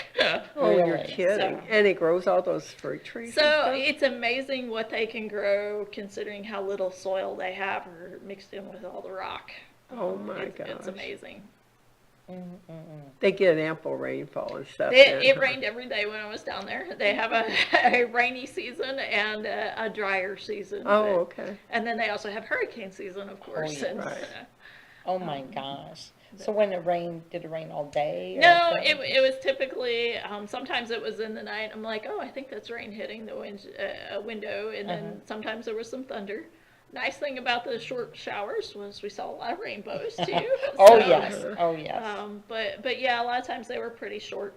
Oh, you're Really? kidding. So- And it grows all those fruit trees and So stuff? it's amazing what they can grow considering how little soil they have or mixed in with all the rock. Oh my It's gosh. amazing. They get ample rainfall and stuff. It, then, it huh? rained every day when I was down there. They have a rainy season and a drier season. Oh, but- okay. And then they also have hurricane season, of course. yeah. and, Right. Oh my gosh. So when it rained, did it rain all day? or No, something? it was typically, sometimes it was in the night. I'm like, oh, I think that's rain hitting the window. And then sometimes there was some thunder. Nice thing about the short showers was we saw a lot of rainbows too. Oh So, yes, oh yes. But yeah, a lot of times they were pretty short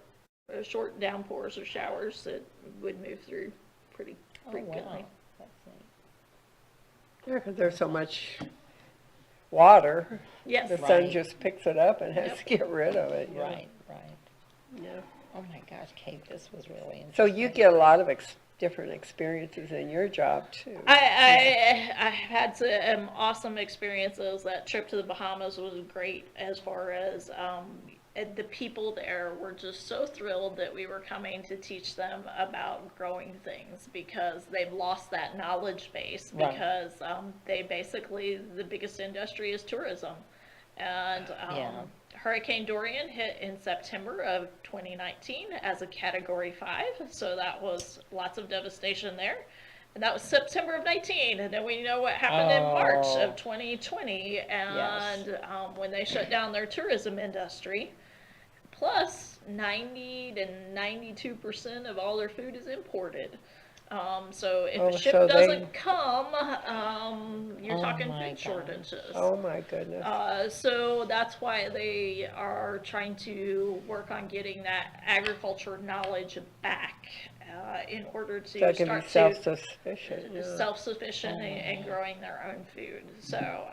downpours or showers that would move through pretty Oh frequently. wow. That's neat. Yeah, 'cause there's so much water. Yes. The sun Right. just picks it up and has Yep. to get rid of it. Yeah. Right, right. Yeah. Oh my gosh, Kate, this was really interesting. So you get a lot of different experiences in your job too. I had some awesome experiences. That trip to the Bahamas was great as far as the people there were just so thrilled that we were coming to teach them about growing things because they've lost that knowledge base Right. because they basically, the biggest industry is tourism. And Yeah. Hurricane Dorian hit in September of 2019 as a Category 5, so that was lots of devastation there. And that was September of 19, and then we know what happened in March Oh. of 2020, and when they shut down their tourism industry. Plus, 90 to 92% of all their food is imported. So if Oh, a ship so they- doesn't come, you're Oh talking my food gosh. shortages. Oh my goodness. So that's why they are trying to work on getting that agriculture knowledge back in order to So it can be start to self-sufficient. Yeah. self-sufficient and growing their own food. So,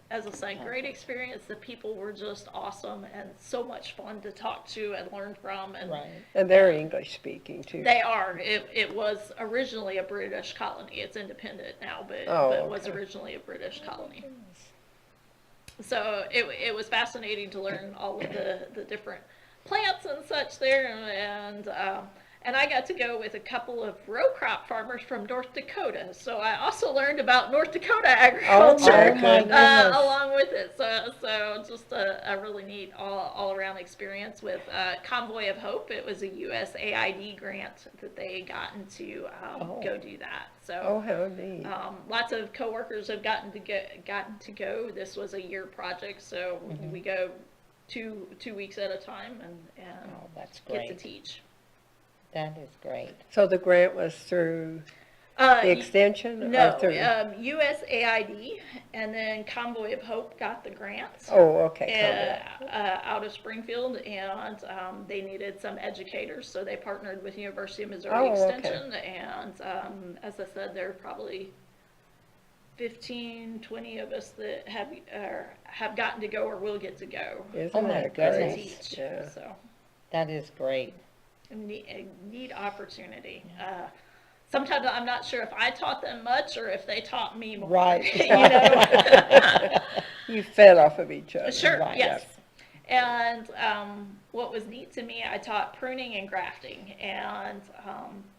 as I said, great experience. The people were just awesome and so much fun to talk to and learn from. And Right. And they're English speaking too. they are. It was originally a British colony. It's independent now, but Oh, it was okay. originally a British colony. So it was fascinating to learn all of the different plants and such there, and I got to go with a couple of row crop farmers from North Dakota. So I also learned about North Dakota agriculture my goodness. along with it. So just a really neat all around experience with Convoy of Hope. It was a USAID grant that they gotten to go do that. So. Oh, how neat. Lots of coworkers have gotten to go. This was a year project, so we go two weeks at a time and Oh, that's get to great. teach. That is great. So the grant was through Uh, the extension? no, Or through? USAID, and then Convoy of Hope got the grant. Oh, okay. Out of Springfield, and they needed some educators, so they partnered with University of Missouri Oh, okay. Extension, and as I said, there are probably 15, 20 of us that have gotten to go or will get to go Isn't Oh, my that to goodness. great? teach. Yeah. So That is great. A neat opportunity. Sometimes I'm not sure if I taught them much or if they taught me more. Right. You know? You fed off of each other. Sure, Right. yes. And what was neat to me, I taught pruning and grafting, and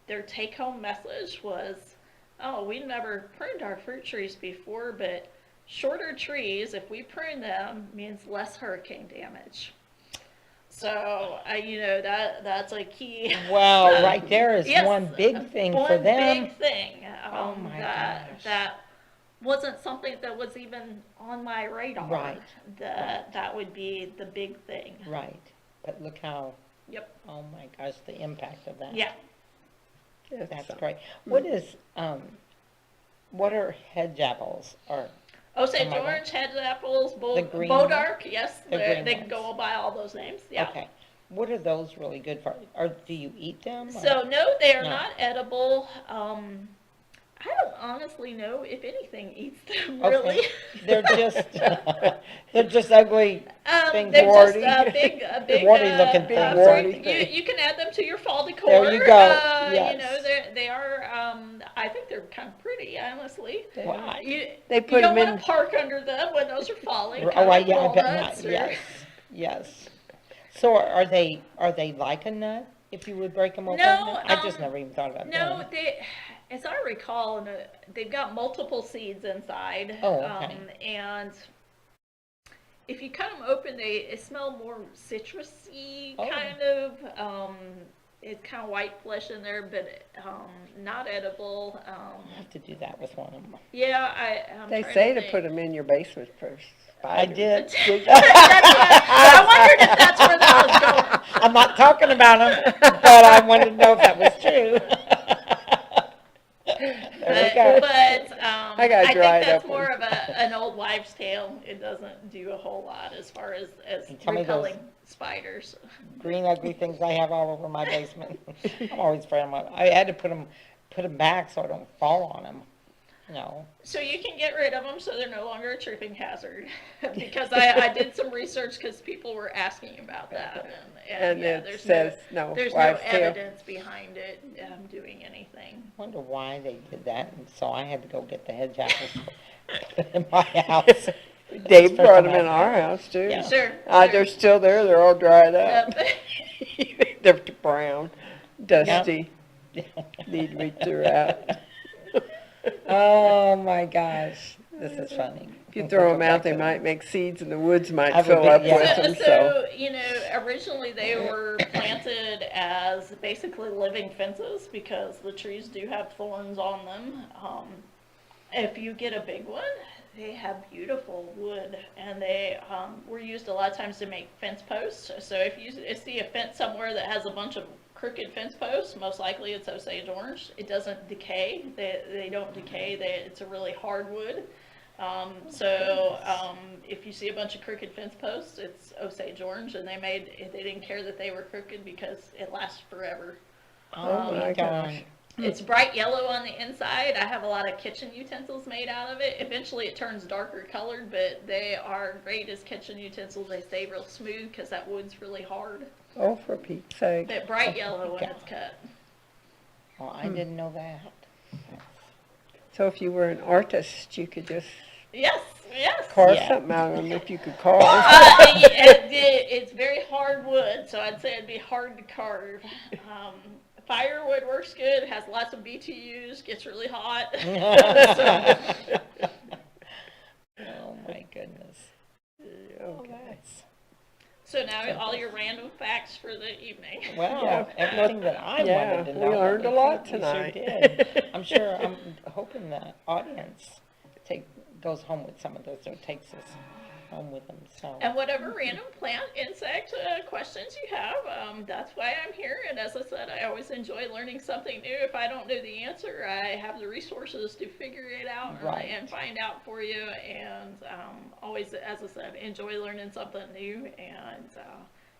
their take-home message was, oh, we never pruned our fruit trees before, but shorter trees, if we prune them, means less hurricane damage. So, that's a key. Wow, right there is Yes, one big thing for one them. big thing. Oh my gosh. That wasn't something that was even on my radar. Right, That would be the big thing. Right, but look how, Yep. oh my gosh, the impact of that. Yeah. That's great. What is, what are hedge apples, or, Osage Am I right? Orange, Hedge Apples, The green Bodark, yes, The green they can ones. go by all those names. Yeah. okay. What are those really good for, or do you eat them? or- So no, they are No. not edible. I don't honestly know if anything eats them Okay. really. They're just, they're just ugly things. They're just warty. a big, Warty looking things. Warty you, thing. you can add them to your fall decor. There you go. You know, Yes. they are. I think they're kind of pretty, honestly. Wow. They You put don't them want in, to park under them when those are falling. Oh, kind of yeah, I bet walnuts not, or- yes, yes. So are they like a nut, if you would break them open? No, I just never even thought about No, that. they, as I recall, they've got multiple seeds inside. Oh, okay. And if you cut them open, they smell more citrusy, Oh. kind of. It's kind of white flesh in there, but not edible. I'll have to do that with one of them. Yeah, I'm they trying say to think. put them in your basement first. I did. I wondered if that's where that was going. I'm not talking about them, but I wanted to know if that was true. There we go. But I gotta think dry it that's up more one. of an old wives' tale. It doesn't do a whole lot as far as Tell me those- repelling spiders. Green ugly things I have all over my basement. I'm always afraid of them. I had to put them back so I don't fall on them. No. So you can get rid of them so they're no longer a tripping hazard. Because I did some research because people were asking about that. And yeah, it there's says no there's no wives' tale. evidence behind it doing anything. Wonder why they did that, and so I had to go get the hedge apples in my house. Dave First brought time them in I- our house too. Yeah. Sure. They're still there, they're all dried up. Yep. They're brown, dusty, need to be threw out. Oh my gosh, this is funny. If you throw them out, they might make seeds and the woods might I would fill be- up yeah. with them, so. Originally they were planted as basically living fences because the trees do have thorns on them. If you get a big one, they have beautiful wood, and they were used a lot of times to make fence posts. So if you see a fence somewhere that has a bunch of crooked fence posts, most likely it's Osage Orange. It doesn't decay. They don't decay. It's a really hard wood. If you see a bunch of crooked fence posts, it's Osage Orange, and they didn't care that they were crooked because it lasts forever. Oh my gosh. It's bright yellow on the inside. I have a lot of kitchen utensils made out of it. Eventually it turns darker colored, but they are great as kitchen utensils. They stay real smooth because that wood's really hard. Oh, for Pete's sake. But bright yellow when it's cut. Well, I didn't know that. So if you were an artist, you could just Yes, yes. carve Yeah. something out of them if you could carve. It's very hard wood, so I'd say it'd be hard to carve. Firewood works good, has lots of BTUs, gets really hot. Oh my goodness. Okay. So now all your random facts for the evening. Well, Yeah. everything that I Yeah, wanted to we know. learned a we lot sure tonight. did. I'm hoping the audience goes home with some of those, or takes this home with them, so. And whatever random plant, insect questions you have, that's why I'm here. And as I said, I always enjoy learning something new. If I don't know the answer, I have the resources to figure it out Right. and find out for you. And always, as I said, enjoy learning something new. And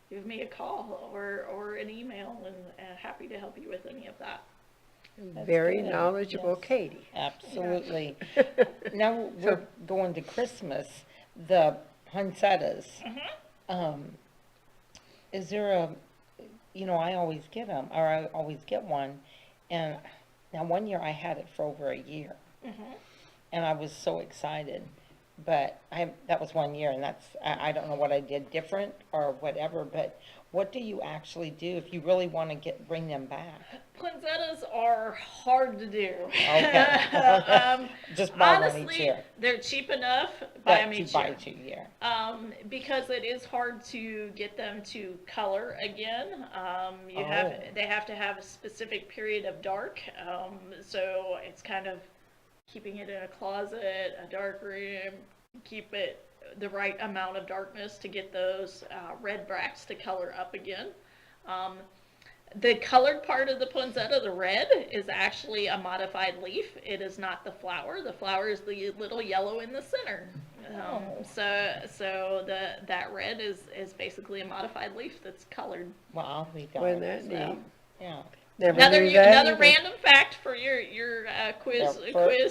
give me a call or an email, and happy to help you with any of that. That's Very good, knowledgeable yes. Katie. Absolutely. Now we're going to Christmas, the poinsettias. Mm-hmm. Is there you know, I always get them, or I always get one. And now one year I had it for over a year. And I was so excited. But that was 1 year, and I don't know what I did different or whatever, but what do you actually do if you really want to bring them back? Poinsettias are hard to do. Okay. Just buy one each Honestly, year. they're cheap enough, buy them That you each buy year. 2 year. Because it is hard to get them to color again. Oh. They have to have a specific period of dark. So it's kind of keeping it in a closet, a dark room, keep it the right amount of darkness to get those red bracts to color up again. The colored part of the poinsettia, the red, is actually a modified leaf. It is not the flower. The flower is the little yellow in the center. So that red is basically a modified leaf that's colored. Well, I'll leave that. Wasn't that neat? Yeah. Never Another knew that another either. random fact for your quiz.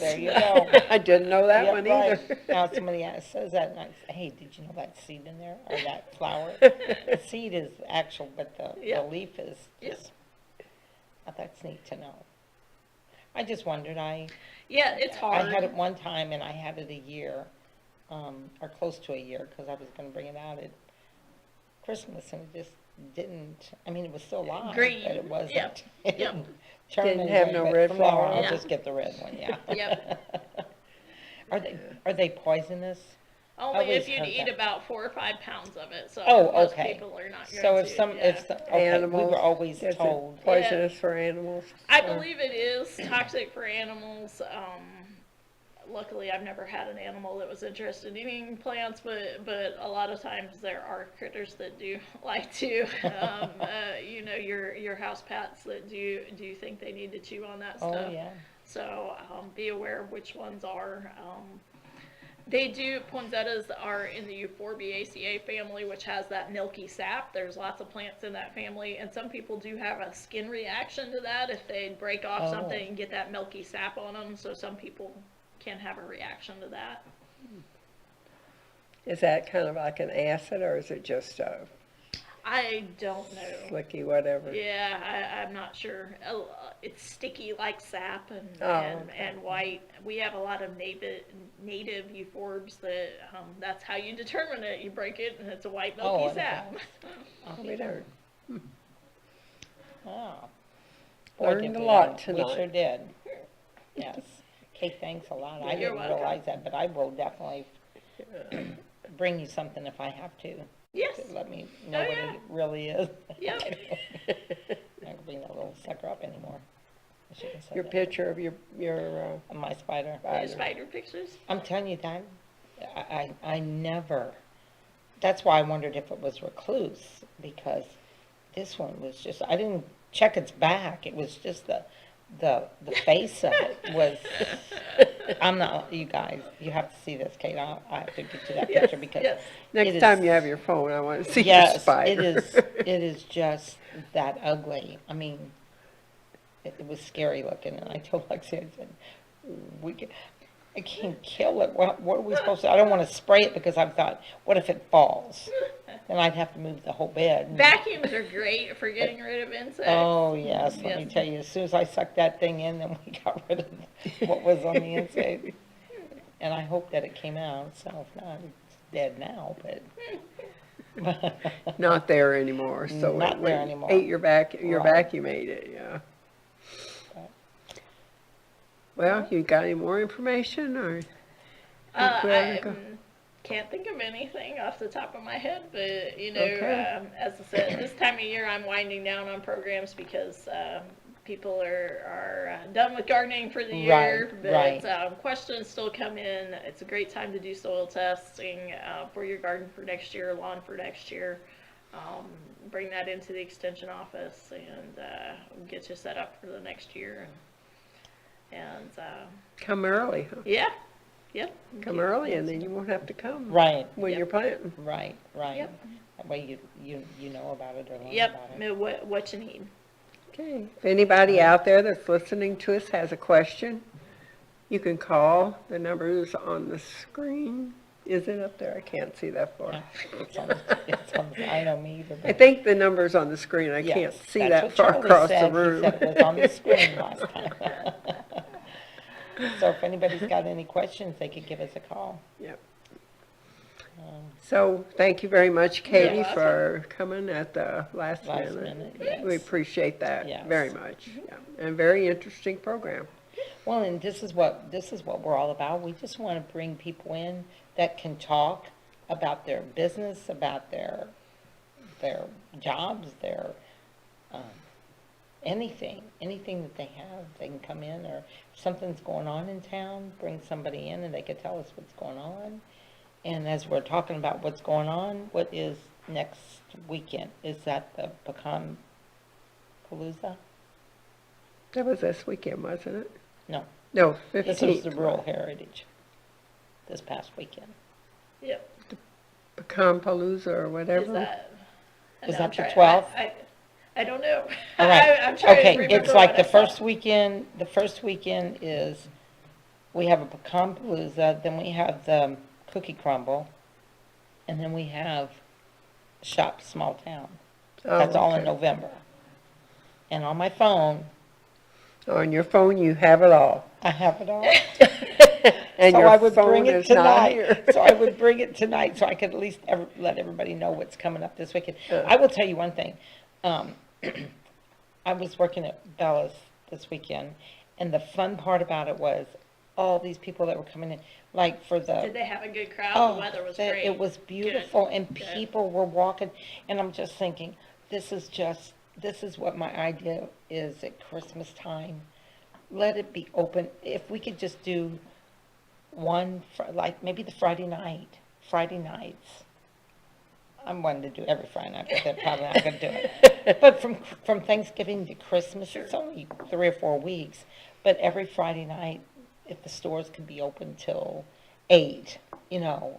There you go. I didn't know that Yep, one right. either. Now somebody says that, and I say, hey, did you know that seed in there, or that flower? The seed is actual, but the Yep. leaf is Yep. just, that's neat to know. I just wondered, Yeah, it's hard. I had it one time, and I had it a year, or close to a year, because I was gonna bring it out at Christmas, and it just didn't, I mean, it was still alive, Green. but it wasn't. Yep. It Yep. didn't turn Didn't any have red, no but red from now on, flower. I'll Yeah. just get the red one, yeah. Yep. Are they poisonous? Only always if you'd heard eat that. about 4 or 5 pounds of it. So Oh, most okay. people are not going So to. if some, yeah. okay, we Animals. were always Is it told, poisonous for animals? I So- believe it is toxic for animals. Luckily, I've never had an animal that was interested in eating plants, but a lot of times there are critters that do like to. Your house pets that do think they need to chew on that stuff. oh, yeah. So be aware of which ones are. Poinsettias are in the Euphorbiaceae family, which has that milky sap. There's lots of plants in that family, and some people do have a skin reaction to that if they break off Oh. something and get that milky sap on them. So some people can have a reaction to that. Is that kind of like an acid, or is it just I don't know. slicky, whatever? Yeah, I'm not sure. It's sticky like sap and Oh, okay. white. We have a lot of native euphorbs that that's how you determine it. You break it and it's a white milky Oh, sap. I'll be darned. Oh. Learned did a we lot learn. tonight. We sure did. Yes. Kay, thanks a lot. I You're didn't welcome. realize that, but I will definitely bring you something if I have to. Yes. To let me know Oh, what yeah. it really is. Yep. I'm not gonna bring that little sucker up anymore. I shouldn't have said Your that. picture of your My spider. Your spider pictures. I'm telling you that, I never, that's why I wondered if it was recluse, because this one was just, I didn't check its back, it was just the face of it was, I'm not, you guys, you have to see this, Kate, I have to get you that picture, because Yes. it next is- time you have your phone, I want to see your yes, spider. it is just that ugly, I mean, it was scary looking, and I told Lexi, I said, I can't kill it. What are we supposed to? I don't want to spray it because I've thought, what if it falls? Then I'd have to move the whole bed. Vacuums are great for getting rid of insects. Oh, yes, let me Yes. tell you, as soon as I sucked that thing in, then we got rid of what was on the inside. And I hope that it came out, so if not, it's dead now, but. Not there anymore, so Not it there went- anymore. ate your Right. vacuum ate it, yeah. Well, you got any more information, or? think we ought to I go? can't think of anything off the top of my head, but Okay. as I said, this time of year I'm winding down on programs because people are done with gardening for the year. Right, But right. questions still come in. It's a great time to do soil testing for your garden for next year, lawn for next year. Bring that into the extension office and get you set up for the next year. And Come early, huh? yeah, yep. Come early, and then you won't have to come Right, when Yep. you're planting. right. Yep. That way you know about it or learn about Yep, it. know what you need. Okay, if anybody out there that's listening to us has a question, you can call, the number is on the screen. Is it up there? I can't see that far. Yeah, it's on, I know me either. I but- think the number's on the screen. I Yes, can't see that's that what far Charlie across said. the room. He said it was on the screen last time. So if anybody's got any questions, they could give us a call. Yep. So, thank you very much, Katie, welcome. for coming at the last Last minute. minute, yes. We appreciate that Yes. very much. Yeah. And very interesting program. Well, and this is what we're all about. We just want to bring people in that can talk about their business, about their jobs, their anything that they have. They can come in, or if something's going on in town, bring somebody in and they could tell us what's going on. And as we're talking about what's going on, what is next weekend? Is that the Pecan Palooza? That was this weekend, wasn't it? No, No, this was 15th. the Rural Heritage this past weekend. Yep. Pecan Palooza or Is whatever. that? Is I'm that the trying- 12th? I don't know. All right. I'm trying to Okay, remember it's like what the I saw. first weekend is, we have a Pecan Palooza, then we have the Cookie Crumble, and then we have Shop Small Town. Oh, That's all in okay. November. And on my phone, On your phone, you have it all. I have it all. And So your I would phone bring it is not tonight. here. So I would bring it tonight, so I could at least let everybody know what's coming up this weekend. I will tell you one thing. I was working at Bella's this weekend, and the fun part about it was all these people that were coming in, like for the. Did they have a good crowd? Oh, The weather was that- great. It was beautiful, and Good. people were walking, and I'm just thinking, this is what my idea is at Christmas time. Let it be open. If we could just do one, like maybe the Friday nights. I'm wanting to do every Friday night, but they're probably not gonna do it. But from Thanksgiving to Christmas, it's only 3 or 4 weeks. But every Friday night, if the stores could be open till 8,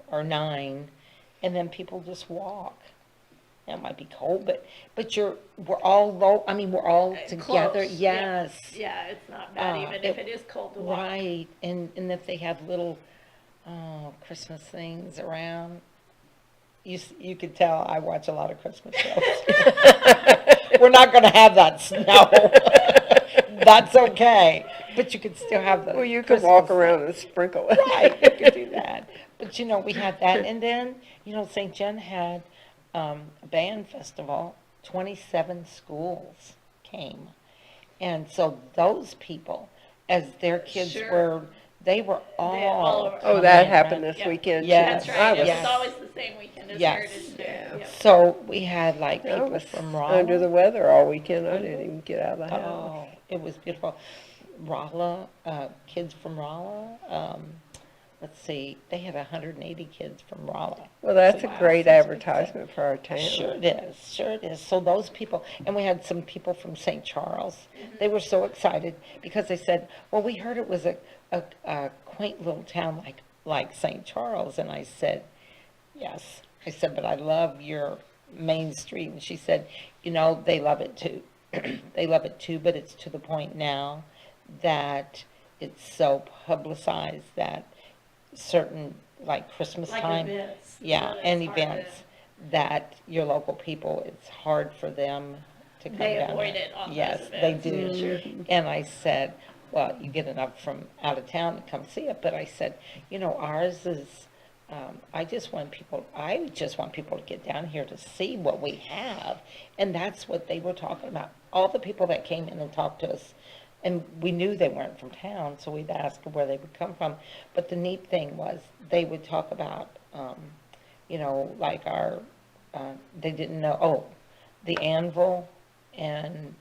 or 9, and then people just walk. It might be cold, but we're all we're all together. Close, yeah. Yes. Yeah, it's not bad, even if it is cold to walk. Right, and if they have little Christmas things around, you could tell I watch a lot of Christmas shows. We're not going to have that snow. That's okay, but you could still have the Well, you could walk Christmas- around and sprinkle it. Right, you could do that. But we had that, and then St. John had a band festival. 27 schools came, and so those people, as their kids Sure. they were all. over. Oh, coming that in, happened right? this weekend. Yes. That's too. I right. was- Yes. It's always the same weekend as Yes. Heritage Day. Yeah. Yep. So we had like I people was from Rolla. under the weather all weekend. I didn't even get out of the house. Oh, it was beautiful. Rolla, kids from Rolla. Let's see, they had 180 kids from Rolla. Well, that's a Wow. great advertisement for our town. Sure it is, sure it is. So those people, and we had some people from St. Charles. They were so excited because they said, well, we heard it was a quaint little town like St. Charles. And I said, yes. I said, but I love your main street. And she said, they love it too. They love it too, but it's to the point now that it's so publicized that certain, like Christmas Like time. events. Yeah, So and it's hard to- events that your local people, it's hard for them to come They down avoid there. it on those Yes, they events. do. And I said, well, you get enough from out of town to come see it, but I said, ours is, I just want people to get down here to see what we have. And that's what they were talking about. All the people that came in and talked to us, and we knew they weren't from town, so we'd ask where they would come from. But the neat thing was, they would talk about, like they didn't know, the anvil and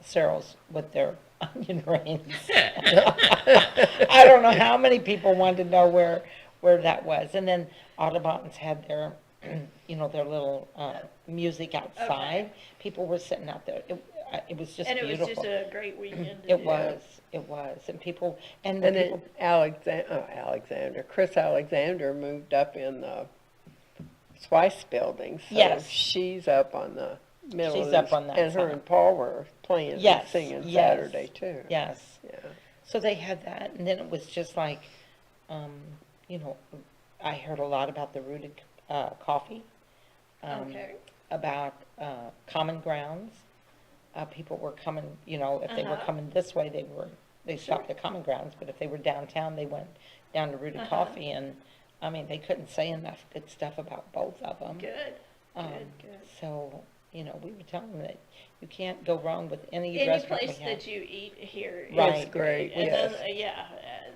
Cyril's with their onion rings. I don't know how many people wanted to know where that was. And then Audubon's had their, their little music outside. People were sitting out there. It was just And it was beautiful. just a great weekend. to It do. was, and people, and the And people, then Chris Alexander moved up in the Swice building. So Yes. she's up on the middle She's of up this- on that And her side. and Paul were playing and Yes, singing yes. Saturday too. yes. Yeah. So they had that, and then it was just like, you know, I heard a lot about the rooted, coffee. Okay. About, common grounds. People were coming, you know, if they were Uh-huh. coming this way, they stopped at common grounds, but if they were downtown, they went down to Rooted Coffee, and, I mean, they couldn't say enough good stuff about both of them. Good, Um, good. So, you know, we were telling them that you can't go wrong with any Any restaurant we place have. that you eat here Right. is It's great, And yes. then, yeah,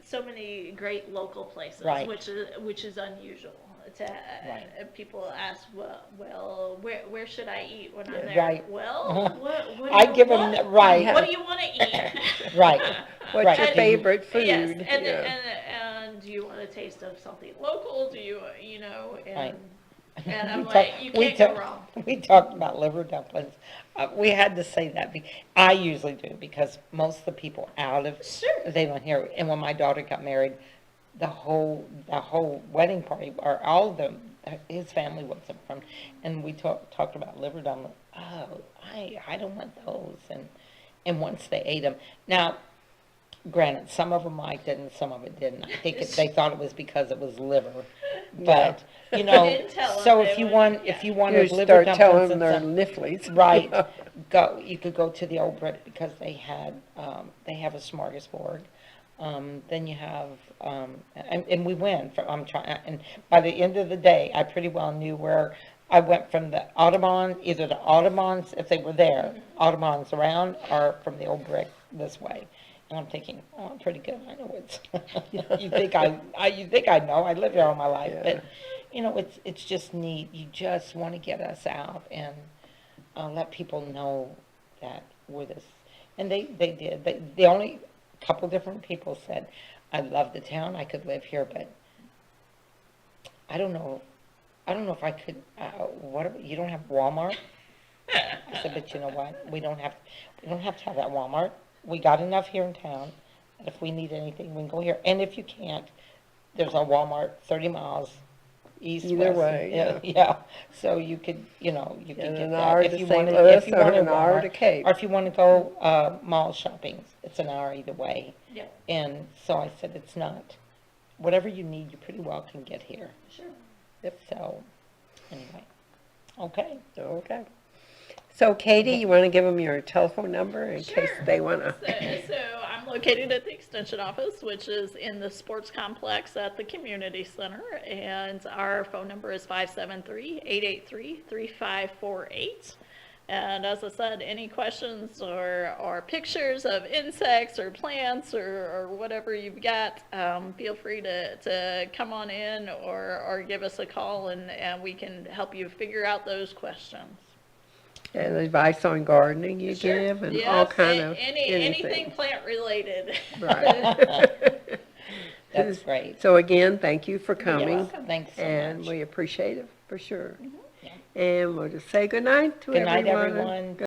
so many great local places, Right. which is unusual. To, Right. people ask, well, where should I eat when I'm there? Right. Well, what do I you give 'em want? the- right. What do you want to eat? Right. What's Right. your favorite food? Yes, Yeah. and do you want a taste of something local? Do you, you know, Right. and I'm We like, talk- you we can't go talk- wrong. We talked about liver dumplings. We had to say that. I usually do, because most of the people out of, Sure. they don't hear. And when my daughter got married, the whole wedding party, or all of them, his family wasn't from, and we talked about liver dumplings. Oh, I don't want those. And once they ate them, now, granted, some of them liked it and some of it didn't. I think they thought it was because it was liver, but, you know, didn't tell 'em so they if you would- want, yeah. if you You wanted liver start dumplings telling them and they're some, nifflies. right, you could go to the Old Brick, because they have a smorgasbord. Then you have, and we went, I'm trying, and by the end of the day, I pretty well knew where I went from the Audubon, either the Audubons, if they were there, Audubons around, or from the Old Brick this way. And I'm thinking, oh, I'm pretty good, I know it's, you think I know, I lived here all my life, Yeah. but, you know, it's just neat, you just want to get us out and, let people know that we're this, and they did, the only couple different people said, I love the town, I could live here, but I don't know if I could, you don't have Walmart? I said, but you know what, we don't have to have that Walmart, we got enough here in town, that if we need anything, we can go here, and if you can't, there's a Walmart 30 miles east, Either west, way, and- yeah. yeah, so you could, you could And get an that. hour If to you St. wanted- Louis if you or wanted an hour Walmart, to Cape. or if you want to go mall shopping, it's an hour either way. Yeah, And so I said, it's not, whatever you need, you pretty well can get here. sure. So, anyway, okay. Okay. So Katie, you want to give them your telephone number in case Sure. they want to? So I'm located at the Extension office, which is in the sports complex at the community center, and our phone number is 573-883-3548. And as I said, any questions or pictures of insects or plants or whatever you've got, feel free to come on in or give us a call, and we can help you figure out those questions. And advice on gardening you Sure. give and Yes, all kind of anything anything. plant related. Right. That's great. So again, thank you for You're coming. welcome. Thanks so And much. we appreciate it, for sure. Yeah. And we'll just say good night to Good night, everyone. everyone.